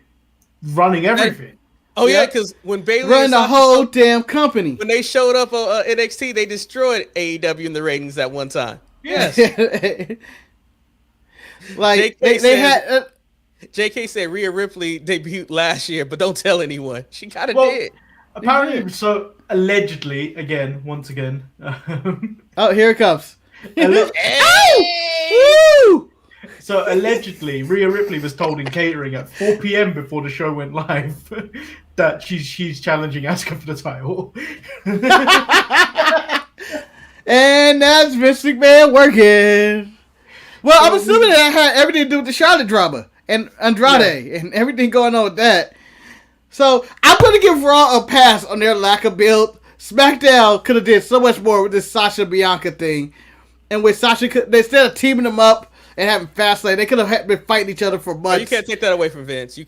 everything. Because when Bayley run the whole damn company, when they showed up on NXT, they destroyed AEW in the ratings that one time. Yes. Like they had. JK said Rhea Ripley debuted last year, but don't tell anyone. She kind of did. Apparently, so allegedly, once again. Oh, here it comes. So allegedly, Rhea Ripley was told in catering at 4 p.m. before the show went live that she's challenging Asuka for the title. And that's Vince McMahon working. Well, I'm assuming that had everything to do with the Charlotte drama and Andrade and everything going on with that. So I'm going to give Raw a pass on their lack of build. SmackDown could have did so much more with this Sasha Bianca thing, and with Sasha, instead of teaming them up and having Fastlane, they could have been fighting each other for months. You can't take that away from Vince. No,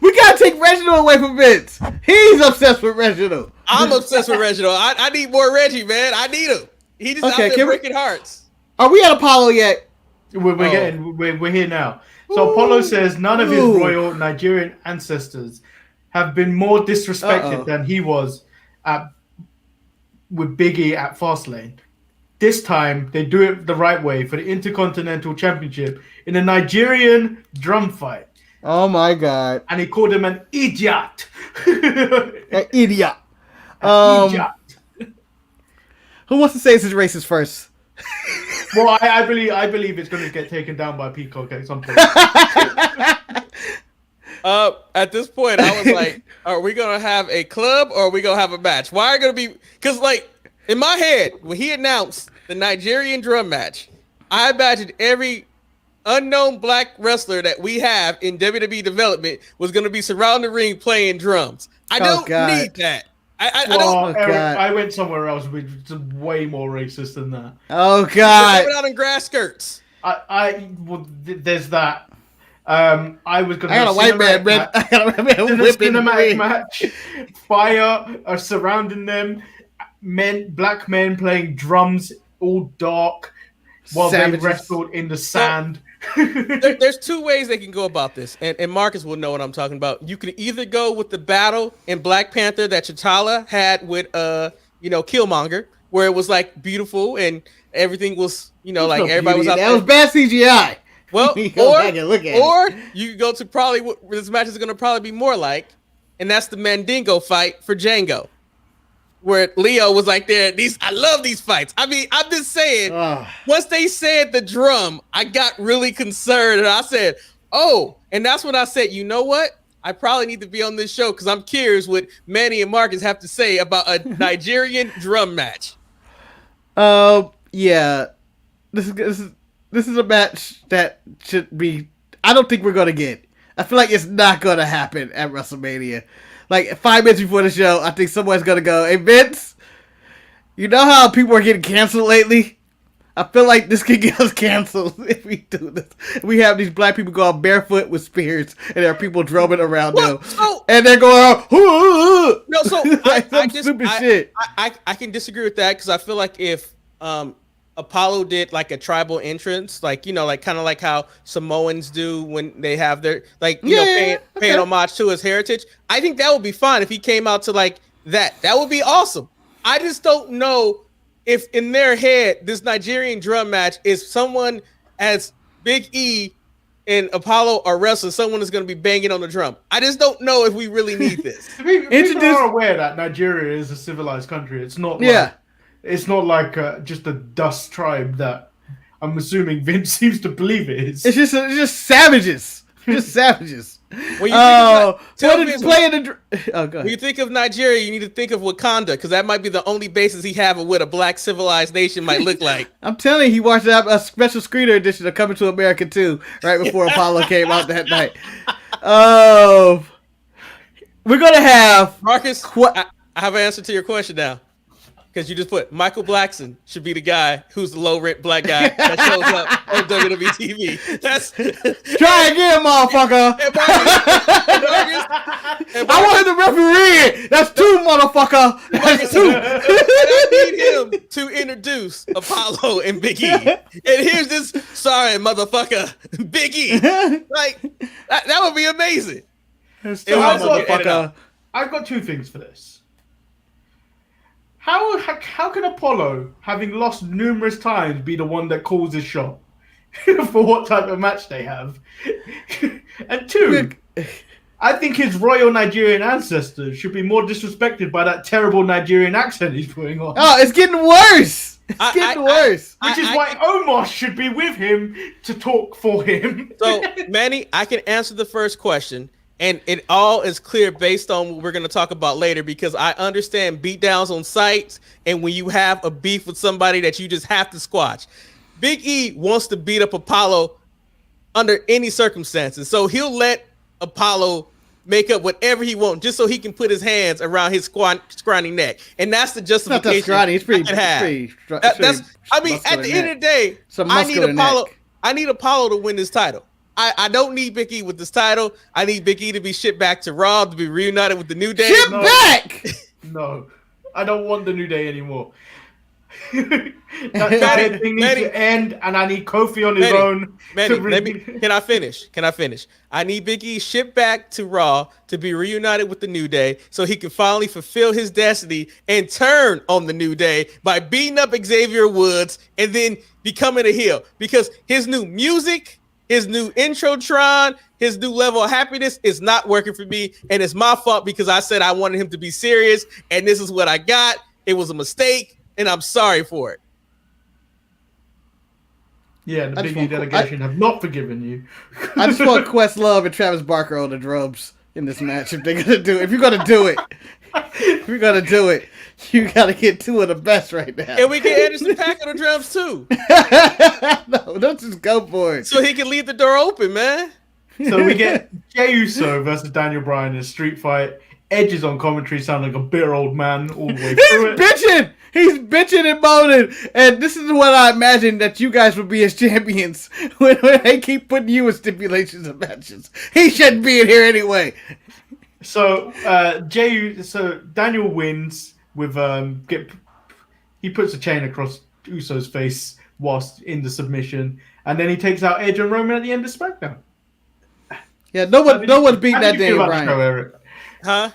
we gotta take Reginald away from Vince. He's obsessed with Reginald. I'm obsessed with Reginald. I need more Reggie, man. I need him. He just out there breaking hearts. Are we at Apollo yet? We're here now. So Apollo says none of his royal Nigerian ancestors have been more disrespected than he was, with Big E at Fastlane. This time, they do it the right way for the Intercontinental Championship in a Nigerian drum fight. Oh my God! And he called him an idiot. An idiot. Idiot. Who wants to say this is racist first? Well, I believe it's going to get taken down by Peacock at some point. At this point, I was like, are we going to have a club or are we going to have a match? Why are going to be... Because, like, in my head, when he announced the Nigerian drum match, I imagined every unknown black wrestler that we have in WWE development was going to be surrounding the ring playing drums. I don't need that. I don't. Eric, I went somewhere else which is way more racist than that. Oh God! Out in grass skirts. Well, there's that. I was gonna. I got a white man, man. I got a cinematic match. Fire are surrounding them. Black men playing drums, all dark, while Savages. they wrestled in the sand. There's two ways they can go about this, and Marcus will know what I'm talking about. You can either go with the battle in Black Panther that T'Challa had with Killmonger, where it was like beautiful and everything was like everybody was out there. That was bad CGI. Well, look at or you go to probably what this match is going to probably be more like, and that's the Mandingo fight for Django, where Leo was like, I love these fights. I mean, I'm just saying, once they said the drum, I got really concerned. And I said, oh, and that's when I said, you know what? I probably need to be on this show because I'm curious what Manny and Marcus have to say about a Nigerian drum match. Yeah. This is a match that should be... I don't think we're going to get. I feel like it's not going to happen at WrestleMania. Like 5 minutes before the show, I think someone's gonna go, "Hey Vince, you know how people are getting canceled lately? I feel like this could get us canceled if we do this. We have these black people go out barefoot with spears, and there are people drumming around them, and they're going, no, so like I can disagree with that because I feel like if Apollo did like a tribal entrance, like kind of like how Samoans do when they have their paying homage to his heritage. I think that would be fine if he came out to like that. That would be awesome. I just don't know if in their head this Nigerian drum match is someone as Big E and Apollo are wrestling, someone is going to be banging on the drum. I just don't know if we really need this. People are aware that Nigeria is a civilized country. It's not. It's not like just a dust tribe that I'm assuming Vince seems to believe it is. It's just savages. Just savages. When you when you think of Nigeria, you need to think of Wakanda because that might be the only basis he have of what a black civilized nation might look like. I'm telling you, he watched a special screener edition of Coming to America 2 right before Apollo came out that night. We're gonna have Marcus. I have an answer to your question now. Because you just put Michael Blackson should be the guy who's the low rent black guy that shows up on WWE TV. That's try again, motherfucker. I wanted the referee. That's two, motherfucker. That's two. I need him to introduce Apollo and Big E. And here's this sorry motherfucker, Big E. Like that would be amazing. I've got two things for this. How can Apollo, having lost numerous times, be the one that calls the shot for what type of match they have? And two, I think his royal Nigerian ancestors should be more disrespected by that terrible Nigerian accent he's putting on. Oh, it's getting worse. It's getting worse. Which is why Omos should be with him to talk for him. So, Manny, I can answer the first question. And it all is clear based on what we're going to talk about later because I understand beatdowns on sites and when you have a beef with somebody that you just have to squash. Big E wants to beat up Apollo under any circumstances. So he'll let Apollo make up whatever he wants just so he can put his hands around his scrawny neck. And that's the justification. It's not that scrawny. It's pretty at the end of the day, I need Apollo to win this title. I don't need Big E with this title. I need Big E to be shipped back to Raw to be reunited with the New Day. Back! No, I don't want the New Day anymore. That thing needs to end, and I need Kofi on his own. Can I finish? I need Big E shipped back to Raw to be reunited with the New Day so he can finally fulfill his destiny and turn on the New Day by beating up Xavier Woods and then becoming a heel. Because his new music, his new introtron, his new level of happiness is not working for me, and it's my fault because I said I wanted him to be serious, and this is what I got. It was a mistake, and I'm sorry for it. Yeah, the Big E delegation have not forgiven you. I just want Questlove and Travis Barker on the drums in this match if they're gonna do it. If you're gonna do it, you gotta get two of the best right now. And we get Anderson .Paak on the drums too. No, don't just go for it. So he can leave the door open, man. So we get Jey Uso versus Daniel Bryan in a street fight. Edge is on commentary, sounding like a bitter old man all the way through it. He's bitching and moaning. And this is what I imagined that you guys would be as champions when they keep putting you in stipulations and matches. He shouldn't be in here anyway. So Daniel wins with he puts a chain across Uso's face whilst in the submission, and then he takes out Edge and Roman at the end of SmackDown. Yeah, no one beat that Daniel Bryan. Eric? Huh?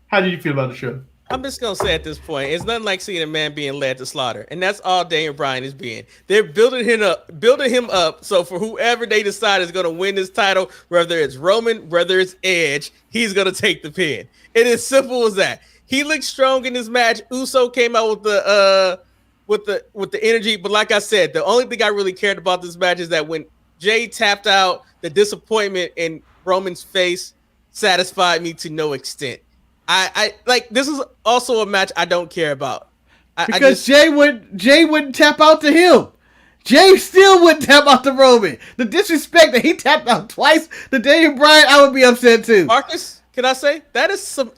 How did you feel about the show? I'm just gonna say at this point, it's nothing like seeing a man being led to slaughter, and that's all Daniel Bryan is being. They're building him up. So for whoever they decide is gonna win this title, whether it's Roman, whether it's Edge, he's gonna take the pin. It is simple as that. He looked strong in this match. Uso came out with the energy, but like I said, the only thing I really cared about this match is that when Jey tapped out, the disappointment in Roman's face satisfied me to no extent. I like this is also a match I don't care about. Because Jey wouldn't tap out to him. Jey still wouldn't tap out to Roman. The disrespect that he tapped out twice to Daniel Bryan, I would be upset too. Marcus, can I say that is some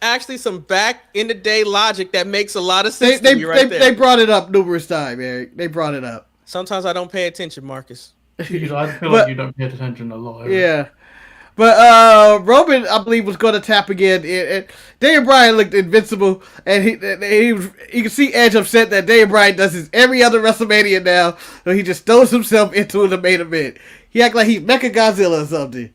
back in the day logic that makes a lot of sense to me right there. They brought it up numerous times, Eric. They brought it up. Sometimes I don't pay attention, Marcus. I feel like you don't pay attention a lot. Eric. Yeah. But Roman, I believe, was going to tap again. And Daniel Bryan looked invincible, and you can see Edge upset that Daniel Bryan does this every other WrestleMania now. So he just throws himself into the main event. He act like he's Mecha Godzilla or something.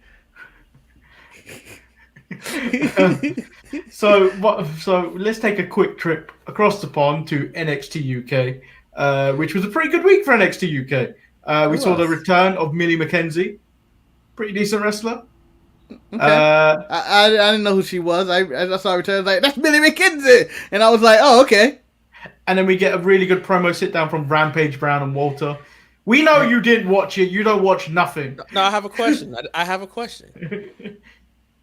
So let's take a quick trip across the pond to NXT UK, which was a pretty good week for NXT UK. We saw the return of Millie McKenzie, pretty decent wrestler. Okay. I didn't know who she was. I saw her return, like, that's Millie McKenzie, and I was like, oh, okay. And then we get a really good promo sit down from Rampage Brown and Walter. We know you didn't watch it. You don't watch nothing. No, I have a question. I have a question.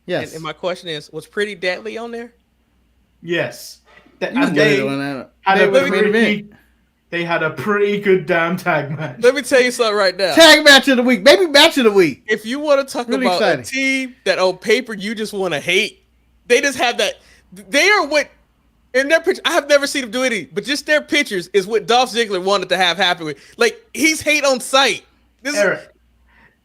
Yes. And my question is, was Pretty Deadly on there? Yes. They had a pretty good damn tag match. Let me tell you something right now. Tag match of the week. Maybe match of the week. If you want to talk really about exciting. A team that on paper you just want to hate, they just have that. They are what, in their picture, I have never seen them do anything, but just their pictures is what Dolph Ziggler wanted to have happen with. Like, he's hate on sight.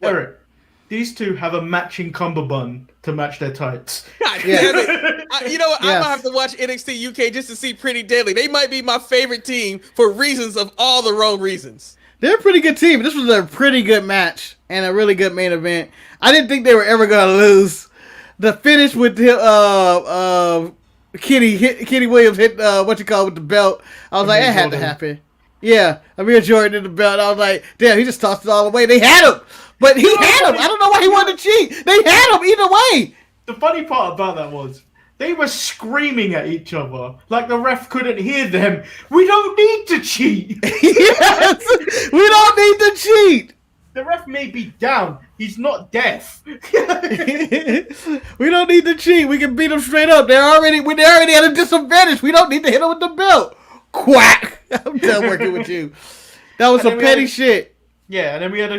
Eric, these two have a matching cummerbund to match their tights. God damn it. You know what? Yes. I'm going to have to watch NXT UK just to see Pretty Deadly. They might be my favorite team for reasons of all the wrong reasons. They're a pretty good team. This was a pretty good match and a really good main event. I didn't think they were ever going to lose. The finish with Kenny Williams hit with the belt. I was like, that had to happen. Yeah, Amir Jordan in the belt. I was like, damn, he just tossed it all away. They had him. But he had him. I don't know why he wanted to cheat. They had him either way. The funny part about that was they were screaming at each other like the ref couldn't hear them. We don't need to cheat. Yes, we don't need to cheat. The ref may be down. He's not deaf. We don't need to cheat. We can beat them straight up. They're already at a disadvantage. We don't need to hit them with the belt. Quack. I'm done working with you. That was some petty shit. Yeah, and then we had a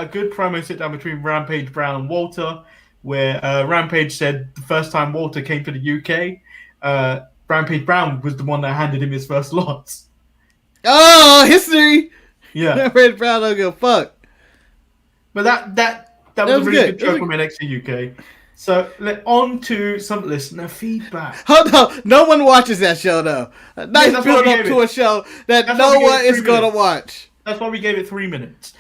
good promo sit down between Rampage Brown and Walter, where Rampage said the first time Walter came to the UK, Rampage Brown was the one that handed him his first loss. Oh, history! Yeah, Rampage Brown don't give a fuck. But that was a really good joke from NXT UK. So on to some listener feedback. Hold on, no one watches that show though. Nice build up to a show that no one is gonna watch. That's why we gave it 3 minutes.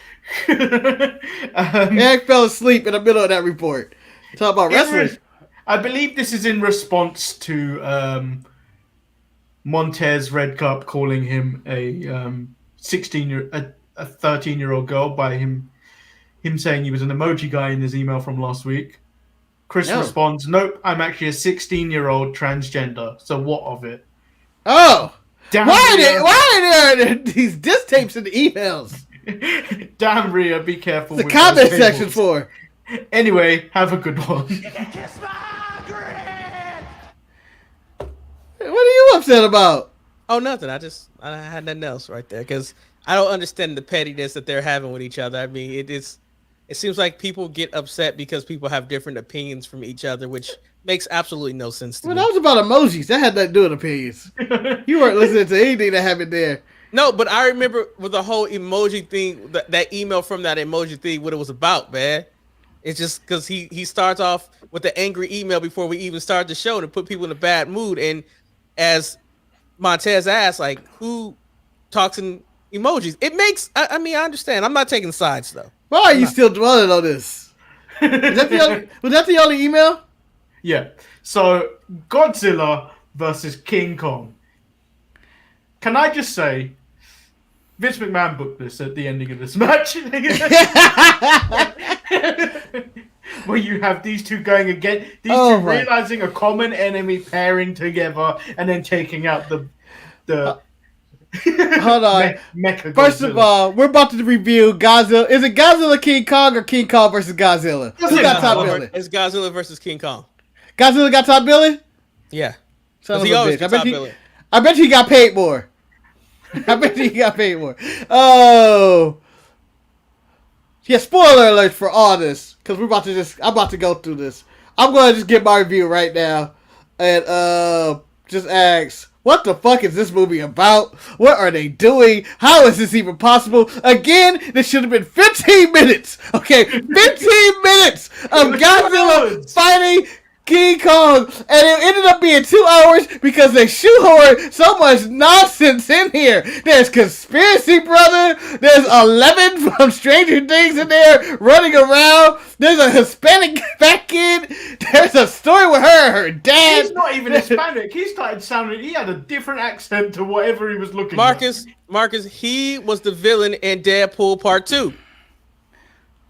Eric fell asleep in the middle of that report. Talk about wrestling. I believe this is in response to Montez Red Cup calling him a 13-year-old girl by him saying he was an emoji guy in his email from last week. Chris responds, "Nope, I'm actually a 16-year-old transgender. So what of it?" Oh, why are there these diss tapes in the emails? Damn, Rhea, be careful. The comment section for. Anyway, have a good one. What are you upset about? Oh, nothing. I had nothing else right there because I don't understand the pettiness that they're having with each other. I mean, it seems like people get upset because people have different opinions from each other, which makes absolutely no sense to me. Well, that was about emojis. That had nothing to do with opinions. You weren't listening to anything that happened there. No, but I remember with the whole emoji thing, that email from that emoji thing, what it was about, man. It's just because he starts off with the angry email before we even start the show to put people in a bad mood. And as Montez asked, like, who talks in emojis? It makes, I mean, I understand. I'm not taking sides, though. Why are you still dwelling on this? Was that the only email? Yeah. So, Godzilla versus King Kong. Can I just say, Vince McMahon booked this at the ending of this match. Where you have these two going again, two realizing a common enemy, pairing together, and then taking out the hold on. Mecha First of all, we're about to review Godzilla. Is it Godzilla King Kong or King Kong versus Godzilla? Who got top billing? It's Godzilla versus King Kong. Godzilla got top billing? Yeah. Son of a bitch. I bet he got paid more. Oh. Yeah, spoiler alert for all this. Because I'm about to go through this. I'm going to just get my review right now. And just ask, what the fuck is this movie about? What are they doing? How is this even possible? Again, this should have been 15 minutes. Okay, 15 minutes of Godzilla fighting King Kong, and it ended up being 2 hours because they shoehorned so much nonsense in here. There's Conspiracy Brother, there's 11 from Stranger Things in there running around, there's a Hispanic fat kid, there's a story with her and her dad. He's not even Hispanic, he had a different accent to whatever he was looking Marcus, he was the villain in Deadpool Part 2.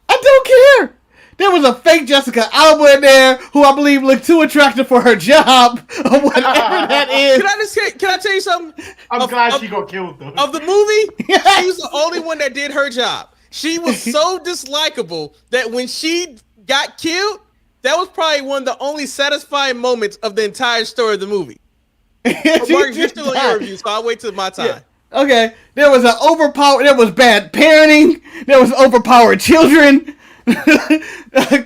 I don't care. There was a fake Jessica Alba in there who I believe looked too attractive for her job or whatever that is. Can I tell you something? I'm glad she got killed though. Of the movie, she was the only one that did her job. She was so dislikable that when she got killed, that was probably one of the only satisfying moments of the entire story of the movie. Marcus, you're still on your review, so I'll wait till my time. Yeah. Okay, there was bad parenting. There was overpowered children.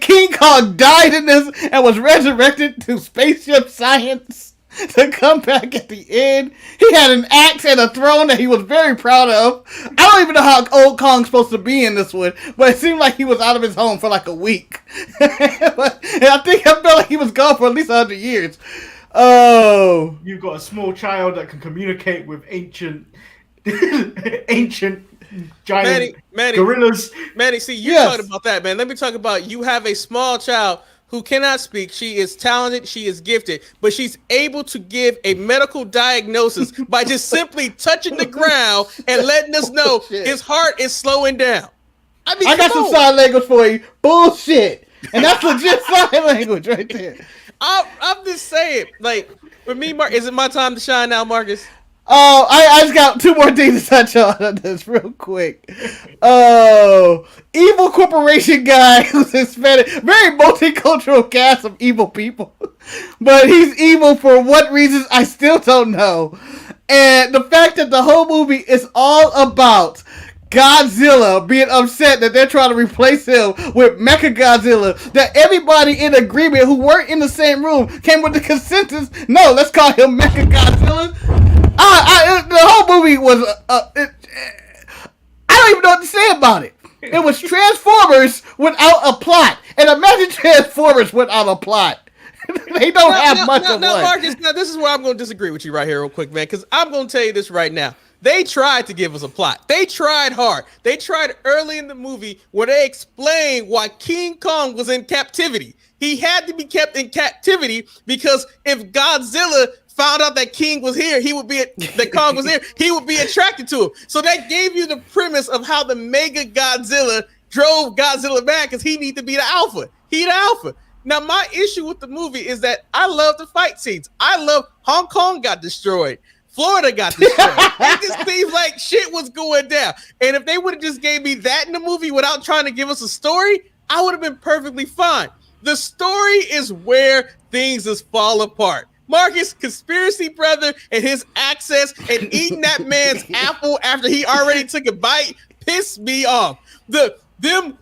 King Kong died in this and was resurrected to spaceship science to come back at the end. He had an axe and a throne that he was very proud of. I don't even know how old Kong's supposed to be in this one, but it seemed like he was out of his home for like a week. And I felt like he was gone for at least 100 years. Oh. You've got a small child that can communicate with ancient giant gorillas. Manny, see, you're talking about that, man. Let me talk about you have a small child who cannot speak. She is talented. She is gifted, but she's able to give a medical diagnosis by just simply touching the ground and letting us know his heart is slowing down. I mean, I got some sign language for you. Bullshit. And that's legit sign language right there. I'm just saying, like, for me, Mark, is it my time to shine now, Marcus? Oh, I just got two more things to touch on this real quick. Oh, evil corporation guy who's Hispanic. Very multicultural cast of evil people. But he's evil for what reasons, I still don't know. And the fact that the whole movie is all about Godzilla being upset that they're trying to replace him with Mechagodzilla, that everybody in agreement who weren't in the same room came with the consensus, no, let's call him Mechagodzilla. The whole movie was, I don't even know what to say about it. It was Transformers without a plot. And imagine Transformers without a plot. They don't have much of one. Marcus, now this is where I'm going to disagree with you right here real quick, man, because I'm going to tell you this right now. They tried to give us a plot. They tried hard. They tried early in the movie where they explained why King Kong was in captivity. He had to be kept in captivity because if Godzilla found out that King was here, that Kong was here, he would be attracted to him. So that gave you the premise of how the Mega Godzilla drove Godzilla back because he needed to be the alpha. He the alpha. Now, my issue with the movie is that I love the fight scenes. I love Hong Kong got destroyed. Florida got destroyed. It just seems like shit was going down. And if they would have just gave me that in the movie without trying to give us a story, I would have been perfectly fine. The story is where things just fall apart. Marcus, conspiracy brother, and his access and eating that man's apple after he already took a bite pissed me off. Them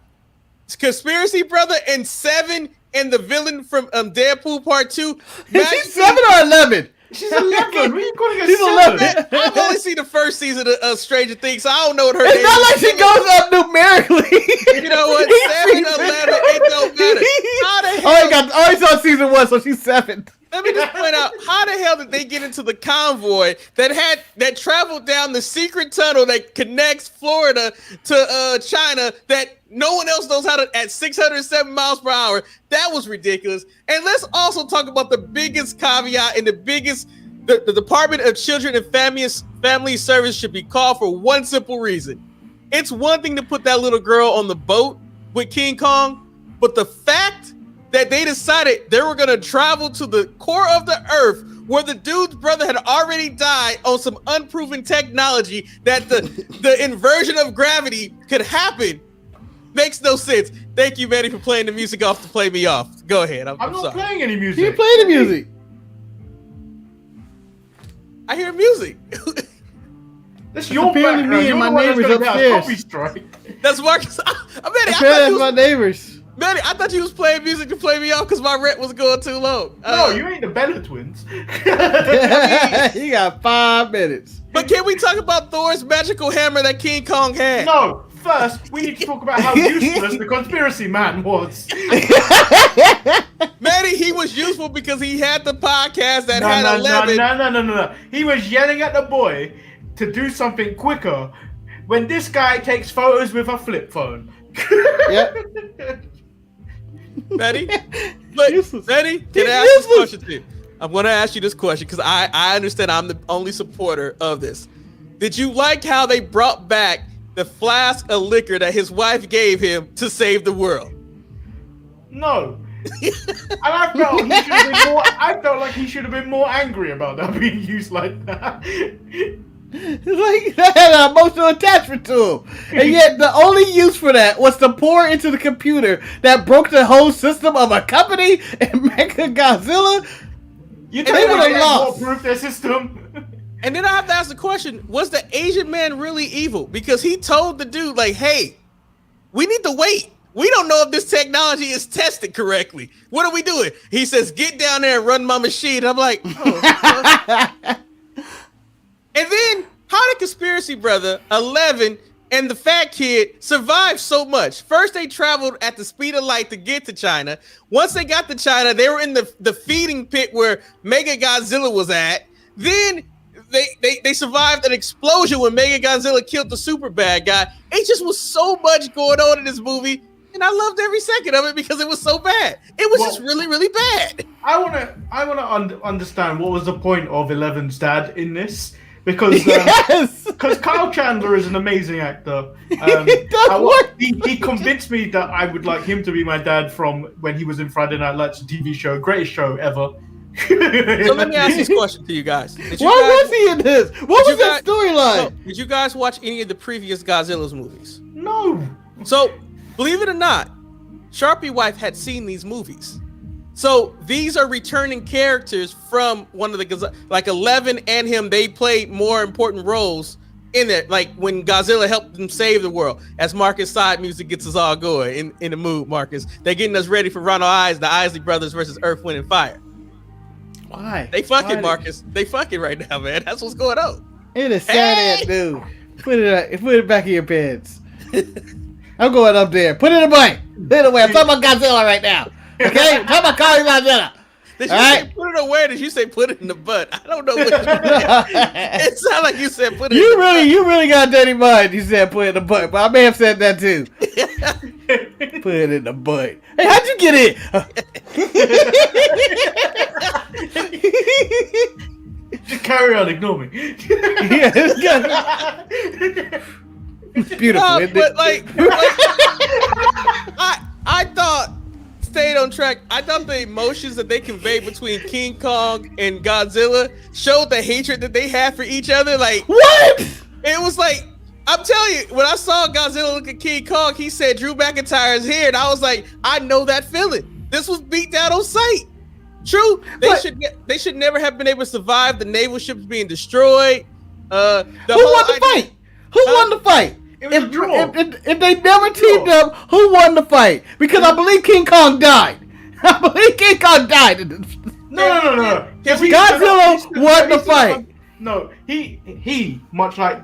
conspiracy brother and Seven and the villain from Deadpool Part 2. Is she 7 or 11? She's 11. What are you calling her? She's 11. I've only seen the first season of Stranger Things, so I don't know what her name It's not like she goes up numerically. You know what? 7, 11, it don't matter. How the hell? I only saw season 1, so she's 7. Let me just point out, how the hell did they get into the convoy that traveled down the secret tunnel that connects Florida to China that no one else knows how to at 607 miles per hour? That was ridiculous. And let's also talk about the biggest caveat and the Department of Children and Family Service should be called for one simple reason. It's one thing to put that little girl on the boat with King Kong, but the fact that they decided they were going to travel to the core of the earth where the dude's brother had already died on some unproven technology that the inversion of gravity could happen makes no sense. Thank you, Manny, for playing the music off to play me off. Go ahead. I'm not sorry. playing any music. You play the music. I hear music. That's your apparently background. me and You're my the one that's neighbors gonna get a upstairs. copy strike. That's Marcus. Apparently that's my neighbors. Manny, I thought you was playing music to play me off because my rent was going too low. No, you ain't the Bella twins. You got 5 minutes. But can we talk about Thor's magical hammer that King Kong had? No, first we need to talk about how useless the conspiracy man was. Manny, he was useful because he had the podcast that had 11. No. He was yelling at the boy to do something quicker when this guy takes photos with a flip phone. Yep. Manny, but Manny, can I ask this question to you? I'm going to ask you this question because I understand I'm the only supporter of this. Did you like how they brought back the flask of liquor that his wife gave him to save the world? No. And I felt like he should have been more angry about that being used like that. Like that had an emotional attachment to him, and yet the only use for that was to pour into the computer that broke the whole system of a company and Mega Godzilla. You they would have lost. Proof their system. And then I have to ask the question: was the Asian man really evil? Because he told the dude, like, "Hey, we need to wait. We don't know if this technology is tested correctly. What are we doing?" He says, "Get down there and run my machine." I'm like, oh. And then, how did Conspiracy Brother, 11, and the fat kid survive so much? First, they traveled at the speed of light to get to China. Once they got to China, they were in the feeding pit where Mega Godzilla was at. Then they survived an explosion when Mega Godzilla killed the super bad guy. It just was so much going on in this movie, and I loved every second of it because it was so bad. It was just really, really bad. I wanna understand what was the point of 11's dad in this. Because Kyle Chandler is an amazing actor. He convinced me that I would like him to be my dad from when he was in Friday Night Lights, a TV show, greatest show ever. So let me ask this question to you guys. Why was he in this? What was that storyline? Did you guys watch any of the previous Godzilla's movies? No. So, believe it or not, Sharpie Wife had seen these movies. So these are returning characters from one of the, like 11 and him, they played more important roles in it. Like when Godzilla helped them save the world. As Marcus' side music gets us all going in the mood, Marcus. They're getting us ready for Ronald Eyes, the Isley Brothers versus Earth, Wind, and Fire. Why? They fucking, Marcus. They fucking right now, man. That's what's going on. It is sad, dude. Put it back in your pants. I'm going up there. Put it away. Put it away. I'm talking about Godzilla right now. Okay? I'm talking about calling Godzilla. Did you say put it away? Did you say put it in the butt? I don't know what you meant. It sounded like you said put it in the butt. You really got dirty mind. You said put it in the butt, but I may have said that too. Put it in the butt. Hey, how'd you get it? Just carry on, ignore me. Yeah, it's beautiful, isn't but it? I thought, stayed on track, I thought the emotions that they conveyed between King Kong and Godzilla showed the hatred that they had for each other. Like, what? It was like, I'm telling you, when I saw Godzilla look at King Kong, he said Drew McIntyre is here, and I was like, I know that feeling. This was beat down on sight. True, they should never have been able to survive the naval ships being destroyed. Who won the fight? Who won the fight? It was a draw. If they never teamed up, who won the fight? Because I believe King Kong died. I believe King Kong died. No. Godzilla won the fight. No, he much like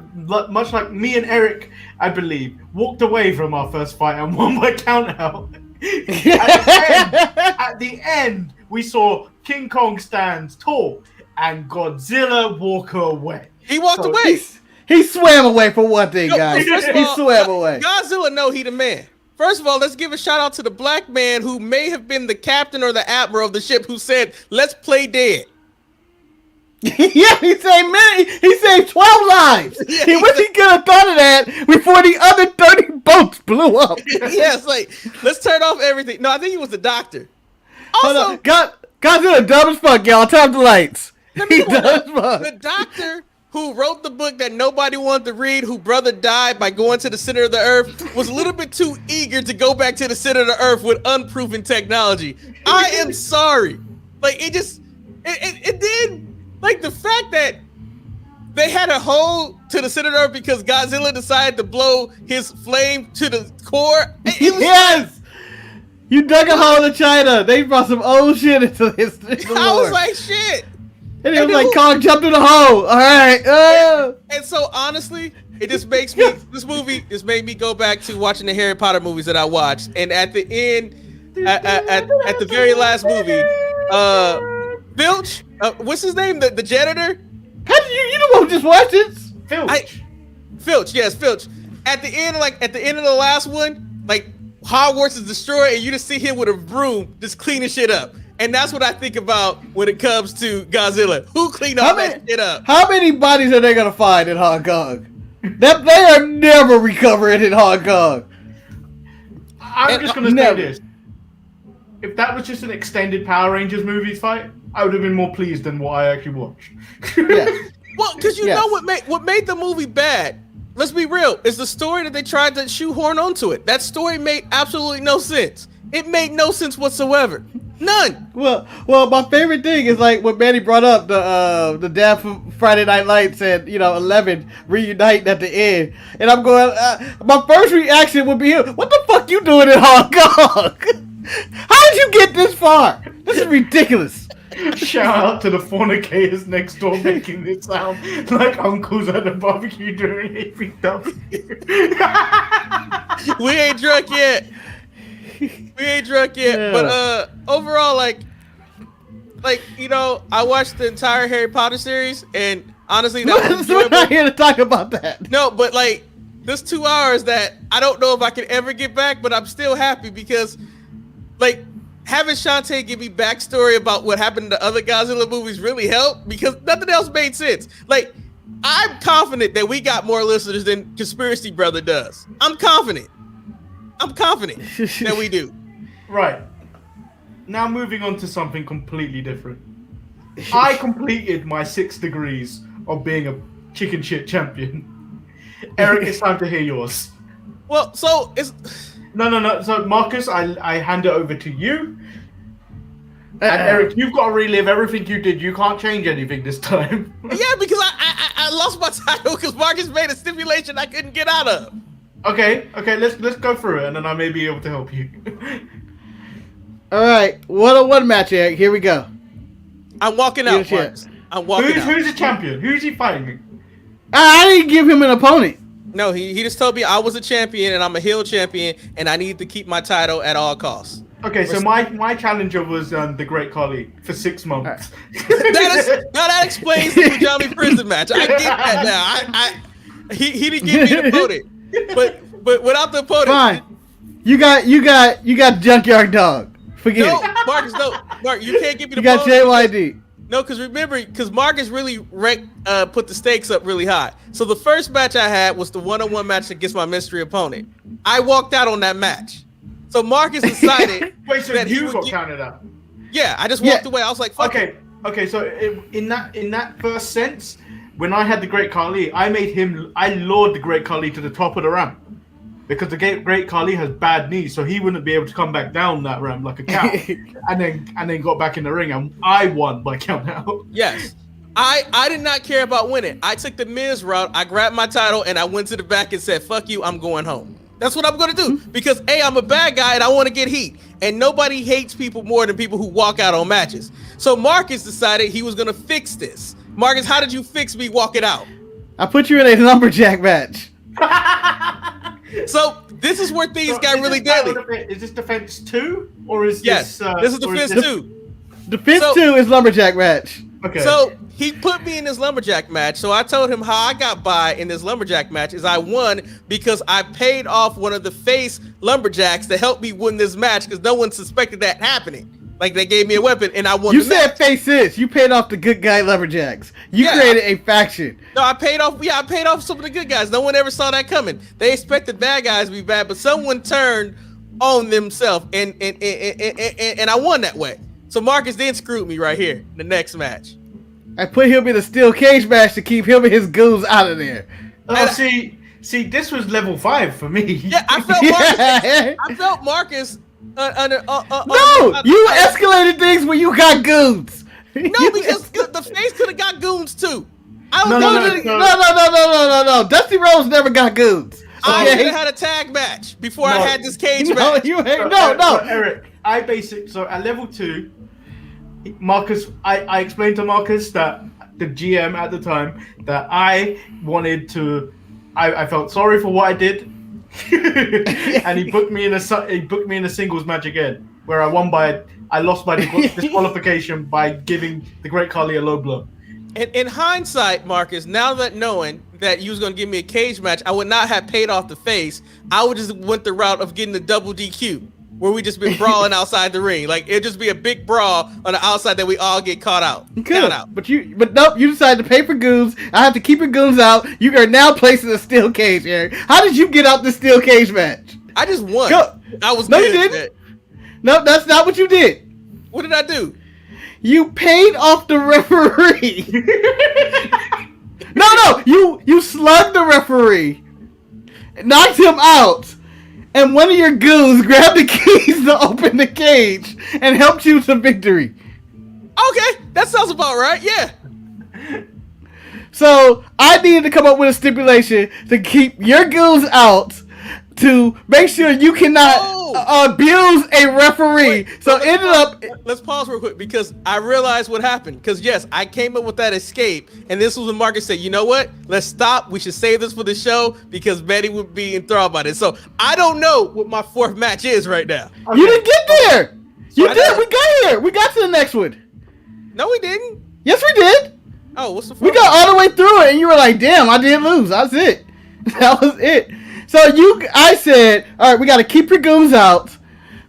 me and Eric, I believe, walked away from our first fight and won by count out. At the end, we saw King Kong stand tall and Godzilla walk away. He walked away. He swam away for one thing, guys. First of He all, swam away. Godzilla know he the man. First of all, let's give a shout out to the black man who may have been the captain or the admiral of the ship who said, "Let's play dead." Yeah, he saved 12 lives. Yeah, he wish he could have thought of that before the other 30 boats blew up. Yeah, it's like, let's turn off everything. No, I think he was the doctor. Also, Godzilla dumb as fuck, y'all. Turn off the lights. He dumb as fuck. The doctor who wrote the book that nobody wanted to read, whose brother died by going to the center of the earth, was a little bit too eager to go back to the center of the earth with unproven technology. I am sorry. Like, it did. Like, the fact that they had a hole to the center of the earth because Godzilla decided to blow his flame to the core. Yes! You dug a hole in China. They brought some old shit into this. I was like, shit. And it was like, Kong jumped in the hole. All right. And so, honestly, it just makes me, this movie just made me go back to watching the Harry Potter movies that I watched. And at the end, at the very last movie, Filch, what's his name? The janitor? How did you the one who just watched it? Filch, yes, Filch. At the end of the last one, like, Hogwarts is destroyed and you just see him with a broom just cleaning shit up. And that's what I think about when it comes to Godzilla. Who cleaned all that shit up? How many bodies are they gonna find in Hong Kong? That they are never recovering in Hong Kong. I'm just gonna say this. If that was just an extended Power Rangers movie fight, I would have been more pleased than what I actually watched. Yeah. Well, because you know what made the movie bad, let's be real, is the story that they tried to shoehorn onto it. That story made absolutely no sense. It made no sense whatsoever. None. Well, my favorite thing is like when Manny brought up the death from Friday Night Lights and 11 reuniting at the end, and I'm going. My first reaction would be, "What the fuck you doing in Hong Kong? How did you get this far? This is ridiculous." Shout out to the fornicators next door making this sound like uncles at the barbecue during APW. We ain't drunk yet. Yeah. But overall, like I watched the entire Harry Potter series, and honestly, we're not here to talk about that. No, but like this 2 hours that I don't know if I can ever get back, but I'm still happy because, like, having Shantae give me backstory about what happened in the other Godzilla movies really helped because nothing else made sense. Like, I'm confident that we got more listeners than Conspiracy Brother does. I'm confident that we do. Right. Now moving on to something completely different. I completed my 6 degrees of being a chicken shit champion. Eric, it's time to hear yours. Well, so it's... No. So, Marcus, I hand it over to you. And Eric, you've got to relive everything you did. You can't change anything this time. Yeah, because I lost my title because Marcus made a stipulation I couldn't get out of. Okay, let's go through it, and then I may be able to help you. All right, 1-on-1 match, Eric. Here we go. I'm walking out, Marcus. I'm walking out. Who's the champion? Who's he fighting? I didn't give him an opponent. No, he just told me I was a champion and I'm a heel champion and I need to keep my title at all costs. Okay, so my challenger was the Great Khali for 6 months. That explains the Punjabi prison match. I get that now. He didn't give me the opponent, but without the opponent, Fine. You got Junkyard Dog. Forget no, it. Marcus, no, Mark, you can't give me the You got opponent. JYD. No, because Marcus really put the stakes up really high. So the first match I had was the one-on-one match against my mystery opponent. I walked out on that match. So Marcus decided Wait, so that he you would got counted out? Yeah, I just walked away. I was like, fuck it. Okay. So in that first sense, when I had the Great Khali, I lured the Great Khali to the top of the ramp because the Great Khali has bad knees, so he wouldn't be able to come back down that ramp like a cow, and then got back in the ring, and I won by count out. Yes. I did not care about winning. I took the Miz route. I grabbed my title and I went to the back and said, fuck you, I'm going home. That's what I'm going to do because, A, I'm a bad guy and I want to get heat. And nobody hates people more than people who walk out on matches. So Marcus decided he was going to fix this. Marcus, how did you fix me walking out? I put you in a lumberjack match. So this is where things got really deadly. Is this Defense 2? Or is Yes, this is Defense 2. Defense 2 is lumberjack match. Okay. So he put me in this lumberjack match. So I told him how I got by in this lumberjack match is I won because I paid off one of the face lumberjacks to help me win this match because no one suspected that happening. Like they gave me a weapon and I won. You said faces. You paid off the good guy lumberjacks. You created a faction. No, I paid off. Yeah, I paid off some of the good guys. No one ever saw that coming. They expected bad guys to be bad, but someone turned on themselves and I won that way. So Marcus then screwed me right here. The next match. I put him in a steel cage match to keep him and his goons out of there. Oh, see, this was level 5 for me. Yeah, I felt Marcus. I felt Marcus. No, you escalated things when you got goons. No, because the face could have got goons too. No. Dusty Rhodes never got goons. Okay? I should have had a tag match before I had this cage match. Eric, so at level 2, Marcus, I explained to Marcus that the GM at the time that I wanted to, I felt sorry for what I did, and he booked me in a singles match again where I lost by disqualification by giving the Great Khali a low blow. In hindsight, Marcus, now that knowing that you was gonna give me a cage match, I would not have paid off the face. I would just went the route of getting the double DQ, where we just been brawling outside the ring. Like it'd just be a big brawl on the outside that we all get caught out. Count out. But nope, you decided to pay for goons. I have to keep your goons out. You are now placed in a steel cage, Eric. How did you get out the steel cage match? I just won. I was no, good. You didn't. No, that's not what you did. What did I do? You paid off the referee. No, you slugged the referee, knocked him out, and one of your goons grabbed the keys to open the cage and helped you to victory. Okay, that sounds about right. Yeah. So I needed to come up with a stipulation to keep your goons out to make sure you cannot abuse a referee. Let's pause real quick because I realized what happened. Because yes, I came up with that escape, and this was when Marcus said, "You know what? Let's stop. We should save this for the show because Betty would be enthralled by this." So I don't know what my 4th match is right now. Okay. You didn't get there. You did. We got here. We got to the next one. No, we didn't. Yes, we did. Oh, what's the? We got all the way through it, and you were like, "Damn, I didn't lose. That's it. That was it." So I said, all right, we got to keep your goons out.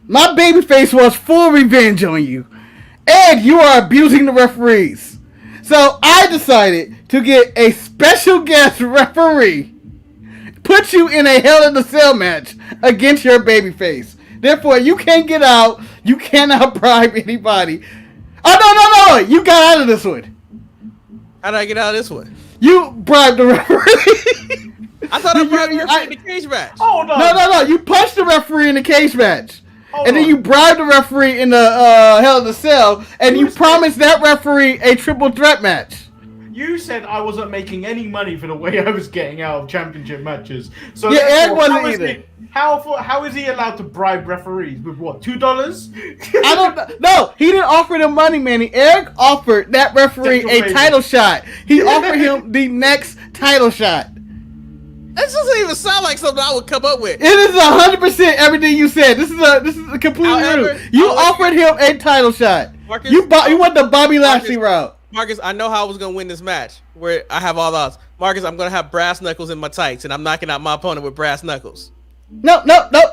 My babyface wants full revenge on you. And you are abusing the referees. So I decided to get a special guest referee, put you in a Hell in a Cell match against your babyface. Therefore, you can't get out. You cannot bribe anybody. Oh, no. You got out of this one. How did I get out of this one? You bribed the referee. I thought I bribed the referee in the cage match. Oh, no. No. You punched the referee in the cage match. And then you bribed the referee in the Hell in a Cell, and you promised that referee a triple threat match. You said I wasn't making any money for the way I was getting out of championship matches. So yeah, Eric wasn't either. How is he allowed to bribe referees with what? $2? I don't know. He didn't offer them money, Manny. Eric offered that referee a title shot. He offered him the next title shot. That doesn't even sound like something I would come up with. It is 100% everything you said. This is a completely However, true. You offered him a title shot. Marcus, you went the Bobby Lashley route. Marcus, I know how I was gonna win this match. Where I have all the odds. Marcus, I'm gonna have brass knuckles in my tights, and I'm knocking out my opponent with brass knuckles. No,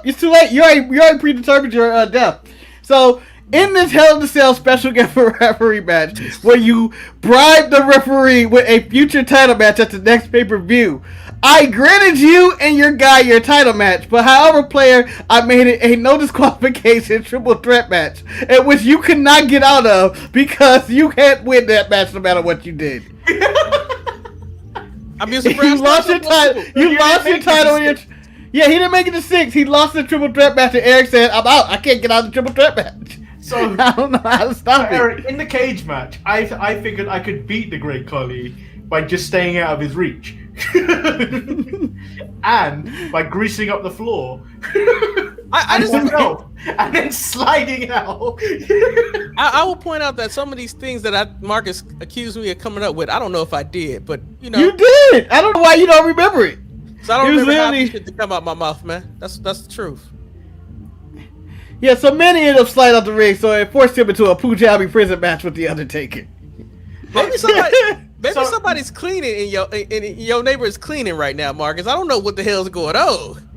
it's too late. You already predetermined your death. So in this Hell in a Cell special guest referee match, where you bribe the referee with a future title match at the next pay-per-view, I granted you and your guy your title match, but however, player, I made it a no disqualification triple threat match, in which you could not get out of because you can't win that match no matter what you did. I'm using brass You lost your knuckles. title. You lost your title. Yeah, he didn't make it to 6. He lost the triple threat match, and Eric said, "I'm out. I can't get out of the triple threat match." So I don't know how to stop it. Eric, in the cage match, I figured I could beat the Great Khali by just staying out of his reach. And by greasing up the floor. And then sliding out. I will point out that some of these things that Marcus accused me of coming up with, I don't know if I did, but you know. You did. I don't know why you don't remember it. So I don't remember how this shit to come out my mouth, man. That's the truth. Yeah, so Manny ended up sliding out the ring, so it forced him into a Punjabi prison match with the Undertaker. Maybe somebody's cleaning and your neighbor is cleaning right now, Marcus. I don't know what the hell's going on.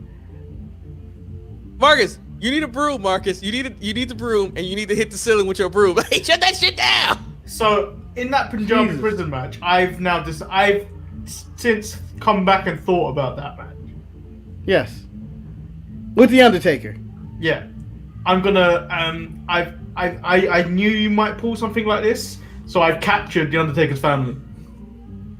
Marcus, you need a broom, Marcus. You need the broom, and you need to hit the ceiling with your broom. Hey, shut that shit down. So in that Punjabi prison match, I've since come back and thought about that match. Yes. With the Undertaker. Yeah. I'm gonna I knew you might pull something like this, so I've captured the Undertaker's family.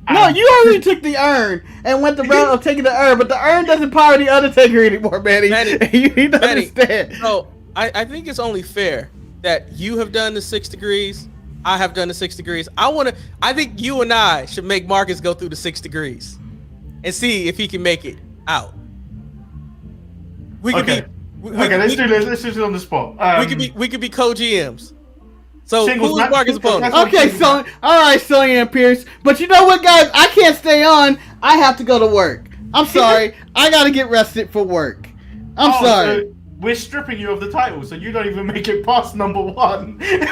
No, you already took the urn and went the route of taking the urn, but the urn doesn't power the Undertaker anymore, Manny. You need to understand. So I think it's only fair that you have done the 6 degrees, I have done the 6 degrees. I think you and I should make Marcus go through the 6 degrees and see if he can make it out. Let's do this. Let's do this on the spot. We could be co-GMs. So who's match, Marcus' opponent? Okay, so all right, Sonny and Pierce. But you know what, guys? I can't stay on. I have to go to work. I'm sorry. I gotta get rested for work. I'm sorry. So we're stripping you of the title, so you don't even make it past number 1. Marcus,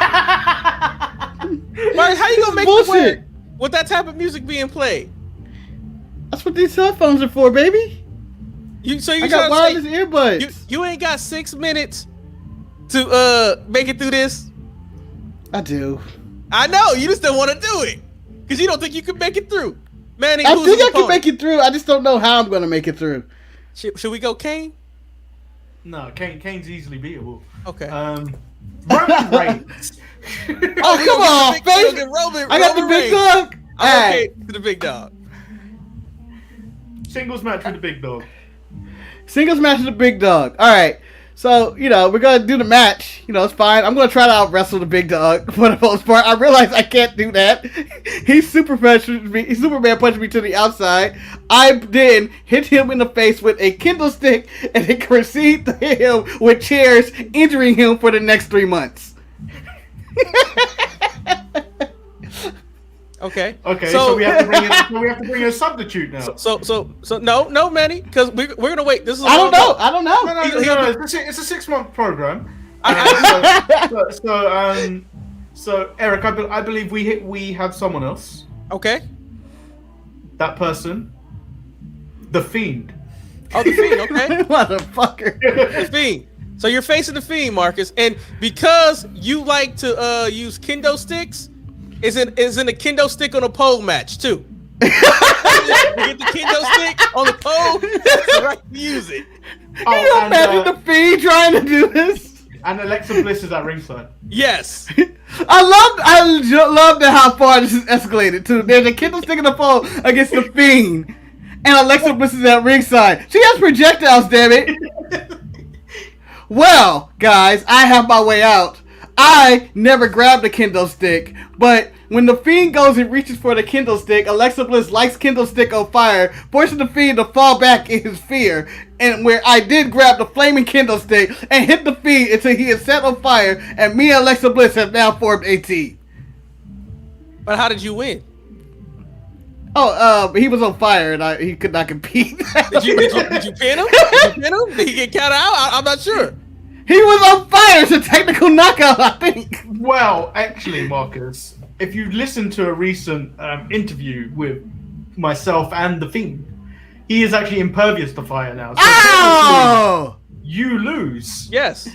how you gonna make it work with that type of music being played? That's what these cell phones are for, baby. I got wireless earbuds. You ain't got 6 minutes to make it through this. I do. I know you just don't want to do it because you don't think you can make it through. Manny, I think I can make it through. I just don't know how I'm gonna make it through. Should we go Kane? No, Kane's easily beatable. Okay. Roman Reigns. Oh, come on, face. I got the big dog. I'm okay to the big dog. Singles match with the big dog. Singles match with the big dog. All right. So, we're going to do the match. It's fine. I'm going to try to out-wrestle the big dog for the most part. I realize I can't do that. He Superman punched me to the outside. I then hit him in the face with a kendo stick and then proceed to hit him with chairs, injuring him for the next 3 months. Okay. So we have to bring in a substitute now. So no, Manny, because we're gonna wait. This is I don't know. No. It's a 6-month program. So Eric, I believe we have someone else. Okay. That person, the Fiend. Oh, the Fiend. Okay. Motherfucker. The Fiend. So you're facing the Fiend, Marcus, and because you like to use kendo sticks. Is in a kendo stick on a pole match too. You get the kendo stick on the pole. That's right to use it. Can you imagine the Fiend trying to do this? And Alexa Bliss is at ringside. Yes. I love how far this is escalated too. There's a kendo stick on the pole against the Fiend, and Alexa Bliss is at ringside. She has projectiles, damn it. Well, guys, I have my way out. I never grabbed the kendo stick, but when the Fiend goes and reaches for the kendo stick, Alexa Bliss lights kendo stick on fire, forcing the Fiend to fall back in his fear, and where I did grab the flaming kendo stick and hit the Fiend until he is set on fire, and me and Alexa Bliss have now formed a team. But how did you win? He was on fire and he could not compete. Did you pin him? Did you pin him? Did he get counted out? I'm not sure. He was on fire. It's a technical knockout, I think. Well, actually, Marcus, if you listen to a recent interview with myself and The Fiend, he is actually impervious to fire now. So you lose. Yes.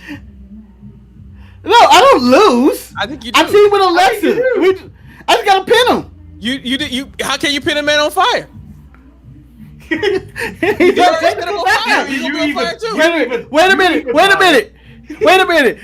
No, I don't lose. I think you do. I'm teaming with Alexa. I just gotta pin him. You how can you pin a man on fire? He's You're taking on him fire. back. You're on fire too. Wait a minute.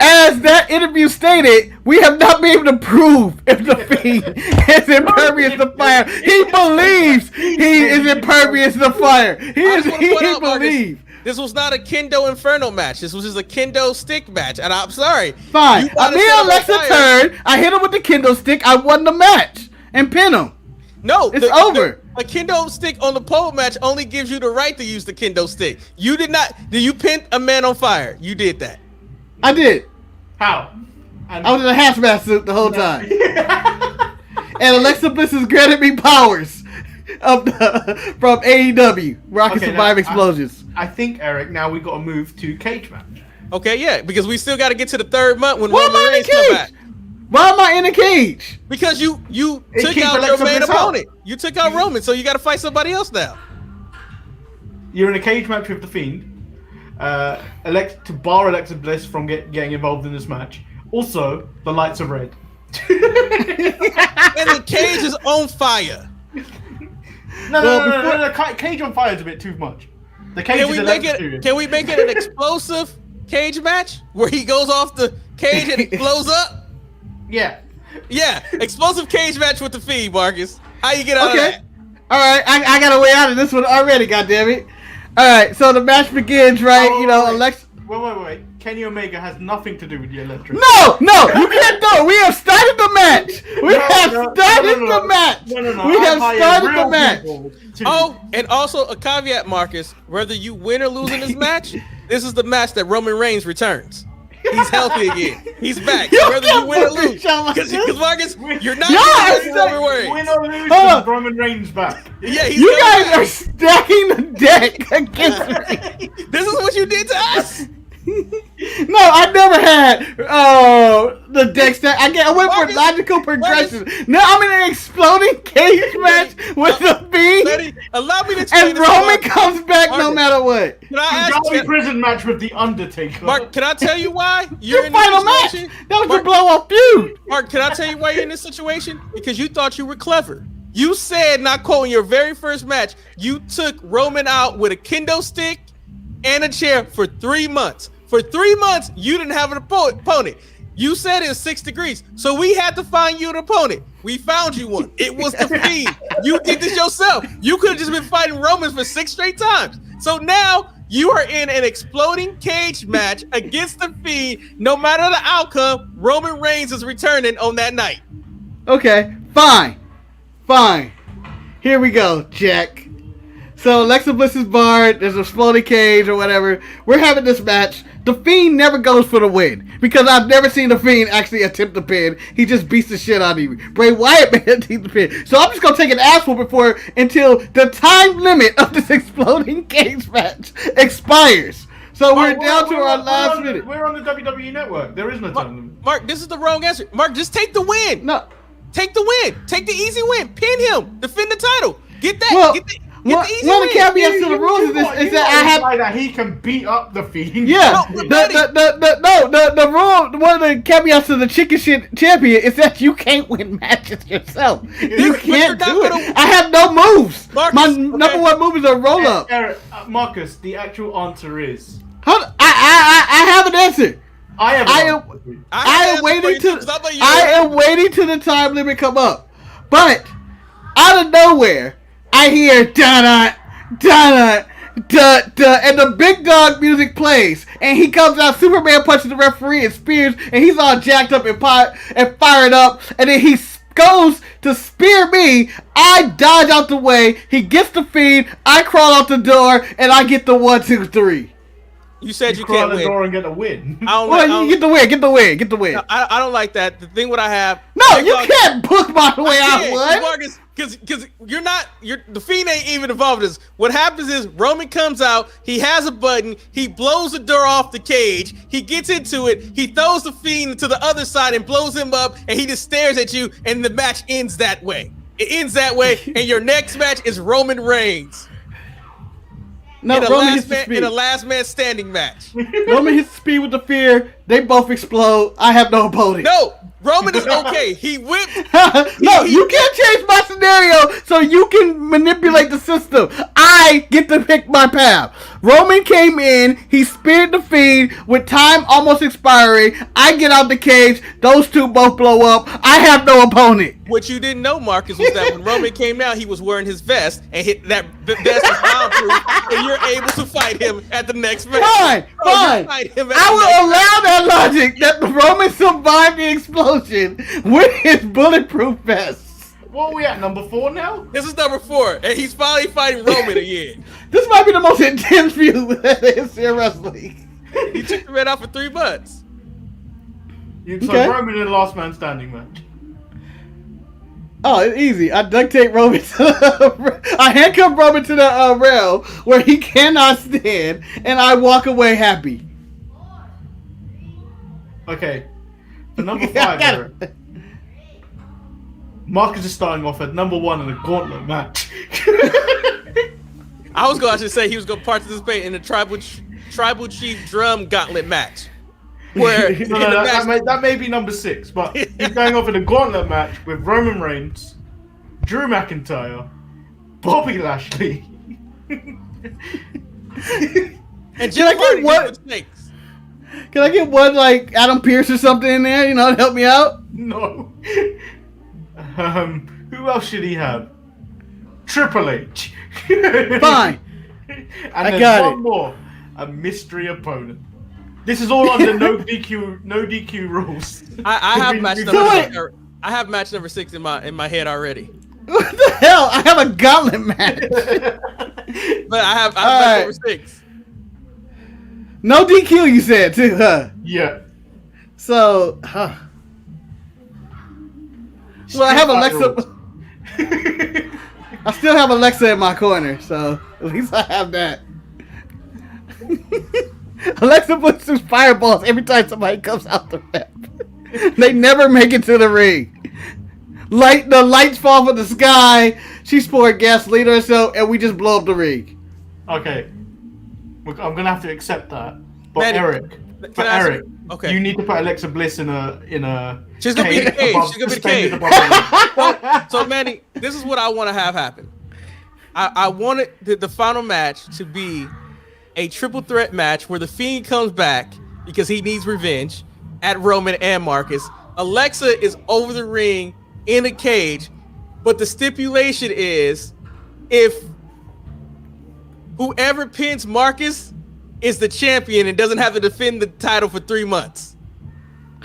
As that interview stated, we have not been able to prove if the Fiend is impervious to fire. He believes he is impervious to fire. He believes. This was not a Kendo Inferno match. This was just a Kendo stick match. And I'm sorry. Fine. Me and Alexa turned. I hit him with the Kendo stick. I won the match and pin him. No, it's over. A Kendo stick on the pole match only gives you the right to use the Kendo stick. You did not. Did you pin a man on fire? You did that. I did. How? I was in a hazmat suit the whole time. And Alexa Bliss has granted me powers from AEW, where I can survive explosions. I think, Eric, now we got to move to cage match. Okay, yeah, because we still got to get to the third month when Why Roman am I in Reigns the come cage? back. Why am I in a cage? Because you took keeps out your Alexa main Bliss out. opponent. You took out Roman, so you got to fight somebody else now. You're in a cage match with The Fiend. To bar Alexa Bliss from getting involved in this match. Also, the lights are red. And the cage is on fire. No. Cage on fire is a bit too much. The cage is electrocuted. Can we make it an explosive cage match where he goes off the cage and it blows up? Yeah. Yeah, explosive cage match with The Fiend, Marcus. How you get out of that? All right, I got a way out of this one already. Goddammit! All right, so the match begins, right? Alexa. Wait. Kenny Omega has nothing to do with the electric. No, you can't do it. We have started the match. We have started the match. We have started the match. Oh, and also a caveat, Marcus. Whether you win or lose in this match, this is the match that Roman Reigns returns. He's healthy again. He's back. Whether you win or lose. Because Marcus, you're not going Roman Reigns. Win or lose, Roman Reigns back. Yeah, you guys are stacking the deck against me. This is what you did to us. No, I never had the deck stack. I went for logical progression. Now I'm in an exploding cage match with the Fiend. Allow me to explain. And Roman comes back no matter what. Can I ask prison match with the Undertaker. Mark, can I tell you why you're in final this situation? Match. That was your blow off feud. Mark, can I tell you why you're in this situation? Because you thought you were clever. You said, not quoting your very first match, you took Roman out with a kendo stick and a chair for 3 months. For 3 months, you didn't have an opponent. You said it was 6 degrees, so we had to find you an opponent. We found you one. It was The Fiend. You did this yourself. You could have just been fighting Romans for 6 straight times. So now you are in an exploding cage match against The Fiend. No matter the outcome, Roman Reigns is returning on that night. Okay, fine. Here we go, Jack. So Alexa Bliss is barred. There's a exploding cage or whatever. We're having this match. The Fiend never goes for the win because I've never seen The Fiend actually attempt to pin. He just beats the shit out of you. Bray Wyatt made it the pin. So I'm just gonna take an ass whooping until the time limit of this exploding cage match expires. So we're down to our last minute. We're on the WWE Network. There is no time limit. Mark, this is the wrong answer. Mark, just take the win. No. Take the win. Take the easy win. Pin him. Defend the title. Get that. Well, get the one easy of the win. caveats to the rules is that I have that he can beat up The Fiend. Yeah, the rule. One of the caveats to the chicken shit champion is that you can't win matches yourself. You can't do it. I have no moves. Marcus, My number one move is a roll up. Marcus, the actual answer is. I have an answer. I am waiting till the time limit come up, but out of nowhere I hear da da da da, and the big dog music plays, and he comes out. Superman punches the referee and spears, and he's all jacked up and fired up, and then he goes to spear me. I dodge out the way. He gets the Fiend. I crawl out the door, and I get the 1, 2, 3. You said you crawl can't the win. door and get a win. Well, you get the win. Get the win. Get the win. No, I don't like that. The thing what I have. No, you can't bookmark the way I would. Marcus, because the Fiend ain't even involved in this. What happens is Roman comes out, he has a button, he blows the door off the cage, he gets into it, he throws the Fiend to the other side and blows him up, and he just stares at you, and the match ends that way. It ends that way, and your next match is Roman Reigns. No, in a last man standing match. Roman hits the speed with the fear. They both explode. I have no opponent. No, Roman is okay. He whipped. No, you can't change my scenario so you can manipulate the system. I get to pick my path. Roman came in. He speared the Fiend with time almost expiring. I get out the cage. Those two both blow up. I have no opponent. What you didn't know, Marcus, was that when Roman came out, he was wearing his vest and hit that vest is soundproof, and you're able to fight him at the next match. Fine. I will allow that logic that Roman survived the explosion with his bulletproof vest. What are we at, number 4 now? This is number 4, and he's finally fighting Roman again. This might be the most intense feud that is in wrestling. He took the red out for 3 months. So Okay. Roman in the last man standing match. Oh, it's easy. I duct tape Roman to I handcuff Roman to the rail where he cannot stand, and I walk away happy. Okay. For number 5, I got Eric, it. Marcus is starting off at number 1 in a gauntlet match. I was going to say he was going to participate in the tribal chief drum gauntlet match. Where that may be number 6, but he's going off in a gauntlet match with Roman Reigns, Drew McIntyre, Bobby Lashley. And Can I get one? Can I get one like Adam Pearce or something in there? You know, to help me out. No. Who else should he have? Triple H. Fine. And I there's got one it. more. A mystery opponent. This is all under no DQ rules. I have match So number wait. 6. I have match number 6 in my head already. What the hell? I have a gauntlet match. But I have All match number 6. No DQ, you said too, huh? Yeah. So, well, I have Alexa. I still have Alexa in my corner, so at least I have that. Alexa puts some fireballs every time somebody comes out the ramp. They never make it to the ring. The lights fall from the sky. She's pouring gasoline on herself, and we just blow up the ring. Okay. Look, I'm gonna have to accept that. But Manny, Eric, okay. you need to put Alexa Bliss in a. She's gonna be in the cage. above- She's gonna be in the suspended cage. above the ring. So Manny, this is what I want to have happen. I wanted the final match to be a triple threat match where the Fiend comes back because he needs revenge at Roman and Marcus. Alexa is over the ring in a cage, but the stipulation is if whoever pins Marcus is the champion and doesn't have to defend the title for 3 months.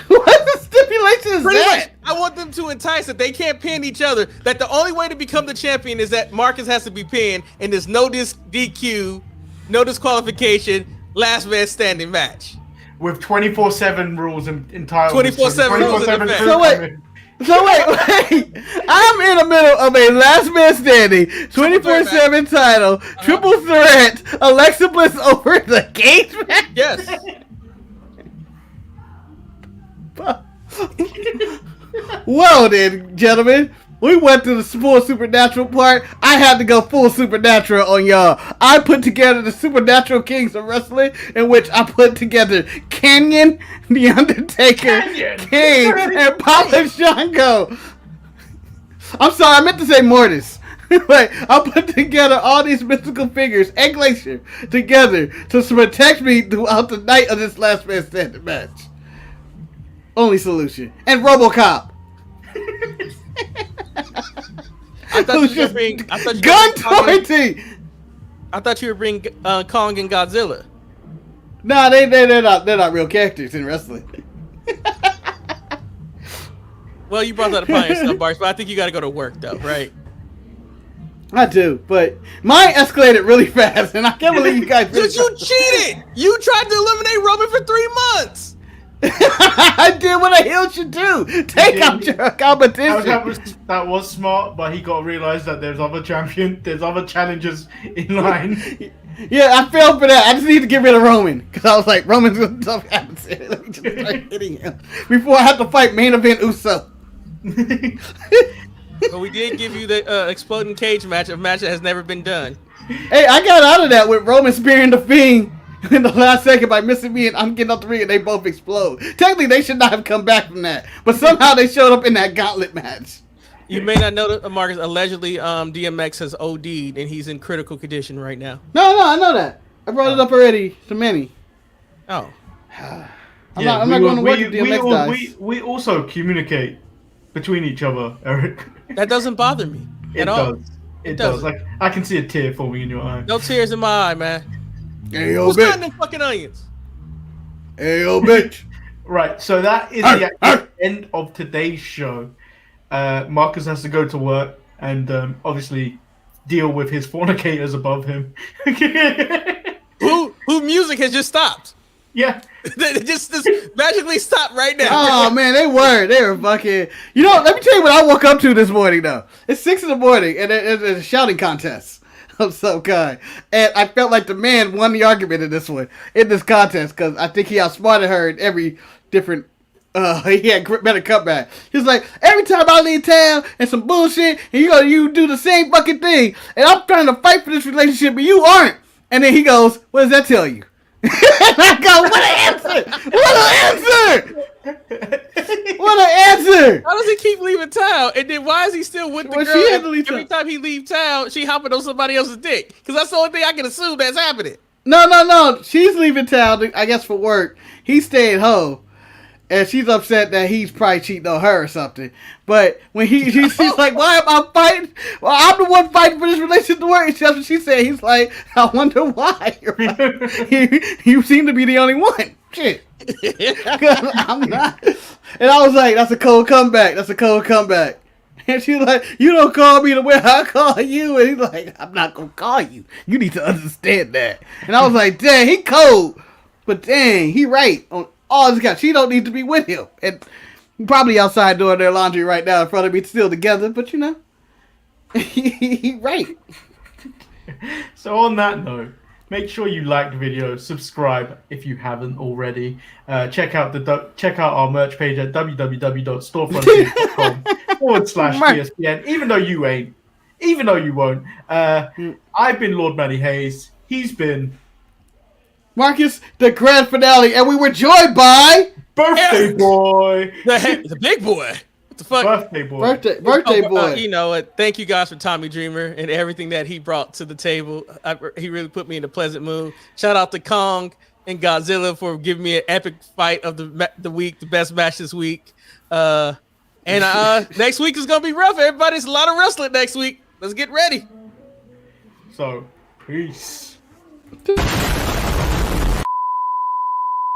What the stipulation is Pretty that? much, I want them to entice that they can't pin each other. That the only way to become the champion is that Marcus has to be pinned, and there's no DQ, no disqualification, last man standing match. With 24/7 rules entitled. 24/7 rules in effect. So wait. I'm in the middle of a last man standing, 24/7 title, triple threat, Alexa Bliss over the cage match? Yes. Well then, gentlemen, we went to the full supernatural part. I had to go full supernatural on y'all. I put together the Supernatural Kings of Wrestling, in which I put together Canyon, The Undertaker, Kane, and Papa Shango. I'm sorry, I meant to say Mortis. Like, I put together all these mystical figures and Glacier together to protect me throughout the night of this last man standing match. Only solution. And RoboCop. I thought you were bringing Gun torting. I thought you were bringing Kong and Godzilla. Nah, they're not real characters in wrestling. Well, you brought that upon yourself, Bart, but I think you got to go to work though, right? I do, but mine escalated really fast, and I can't believe you guys. Because you cheated. You tried to eliminate Roman for 3 months. I did what a heel should do. Take out your competition. That was smart, but he got to realize that there's other challengers in line. Yeah, I fell for that. I just need to get rid of Roman because I was like, Roman's a tough adversary. Let me just start hitting him before I have to fight main event Uso. But we did give you the exploding cage match, a match that has never been done. Hey, I got out of that with Roman spearing the Fiend in the last second by missing me, and I'm getting off the ring, and they both explode. Technically, they should not have come back from that, but somehow they showed up in that gauntlet match. You may not know that, Marcus. Allegedly, DMX has OD'd, and he's in critical condition right now. No, I know that. I brought it up already to Manny. Oh. I'm not going to work if DMX dies. We also communicate between each other, Eric. That doesn't bother me at all. It does. Like, I can see a tear forming in your eye. No tears in my eye, man. Hey, yo, Who's bitch. cutting them fucking onions? Hey, yo, bitch. Right, so that is the end of today's show. Marcus has to go to work and obviously deal with his fornicators above him. Who music has just stopped. Yeah. They just magically stopped right now. Oh, man, they were fucking... You know, let me tell you what I woke up to this morning, though. It's 6 in the morning, and it's a shouting contest of some kind. And I felt like the man won the argument in this one, in this contest, because I think he outsmarted her in every different... he had better cutback. He was like, every time I leave town and some bullshit, and you do the same fucking thing, and I'm trying to fight for this relationship, but you aren't. And then he goes, what does that tell you? And I go, what an answer! What an answer! How does he keep leaving town? And then why is he still with the Well, girl? she had to leave Every town. time he leave town, she hopping on somebody else's dick. Because that's the only thing I can assume that's happening. No. She's leaving town, I guess, for work. He's staying home. And she's upset that he's probably cheating on her or something. But when she's like, why am I fighting? Well, I'm the one fighting for this relationship to work. That's what she said. He's like, I wonder why. You seem to be the only one. Shit. I'm not. And I was like, that's a cold comeback. And she's like, you don't call me the way I call you. And he's like, I'm not going to call you. You need to understand that. And I was like, dang, he cold. But dang, he right on all this guy. She don't need to be with him. And probably outside doing their laundry right now in front of me, still together. But you know, he right. So on that note, make sure you like the video, subscribe if you haven't already. Check out our merch page at www.storefronttees.com/ESPN. Even though you ain't, even though you won't. I've been Lord Manny Hayes. He's been Marcus, the grand finale, and we were joined by Birthday Boy. The big boy. What the fuck? Birthday Boy. Birthday boy. You know what? Thank you guys for Tommy Dreamer and everything that he brought to the table. He really put me in a pleasant mood. Shout out to Kong and Godzilla for giving me an epic fight of the week, the best match this week. Next week is gonna be rough. Everybody's a lot of wrestling next week. Let's get ready. So, peace.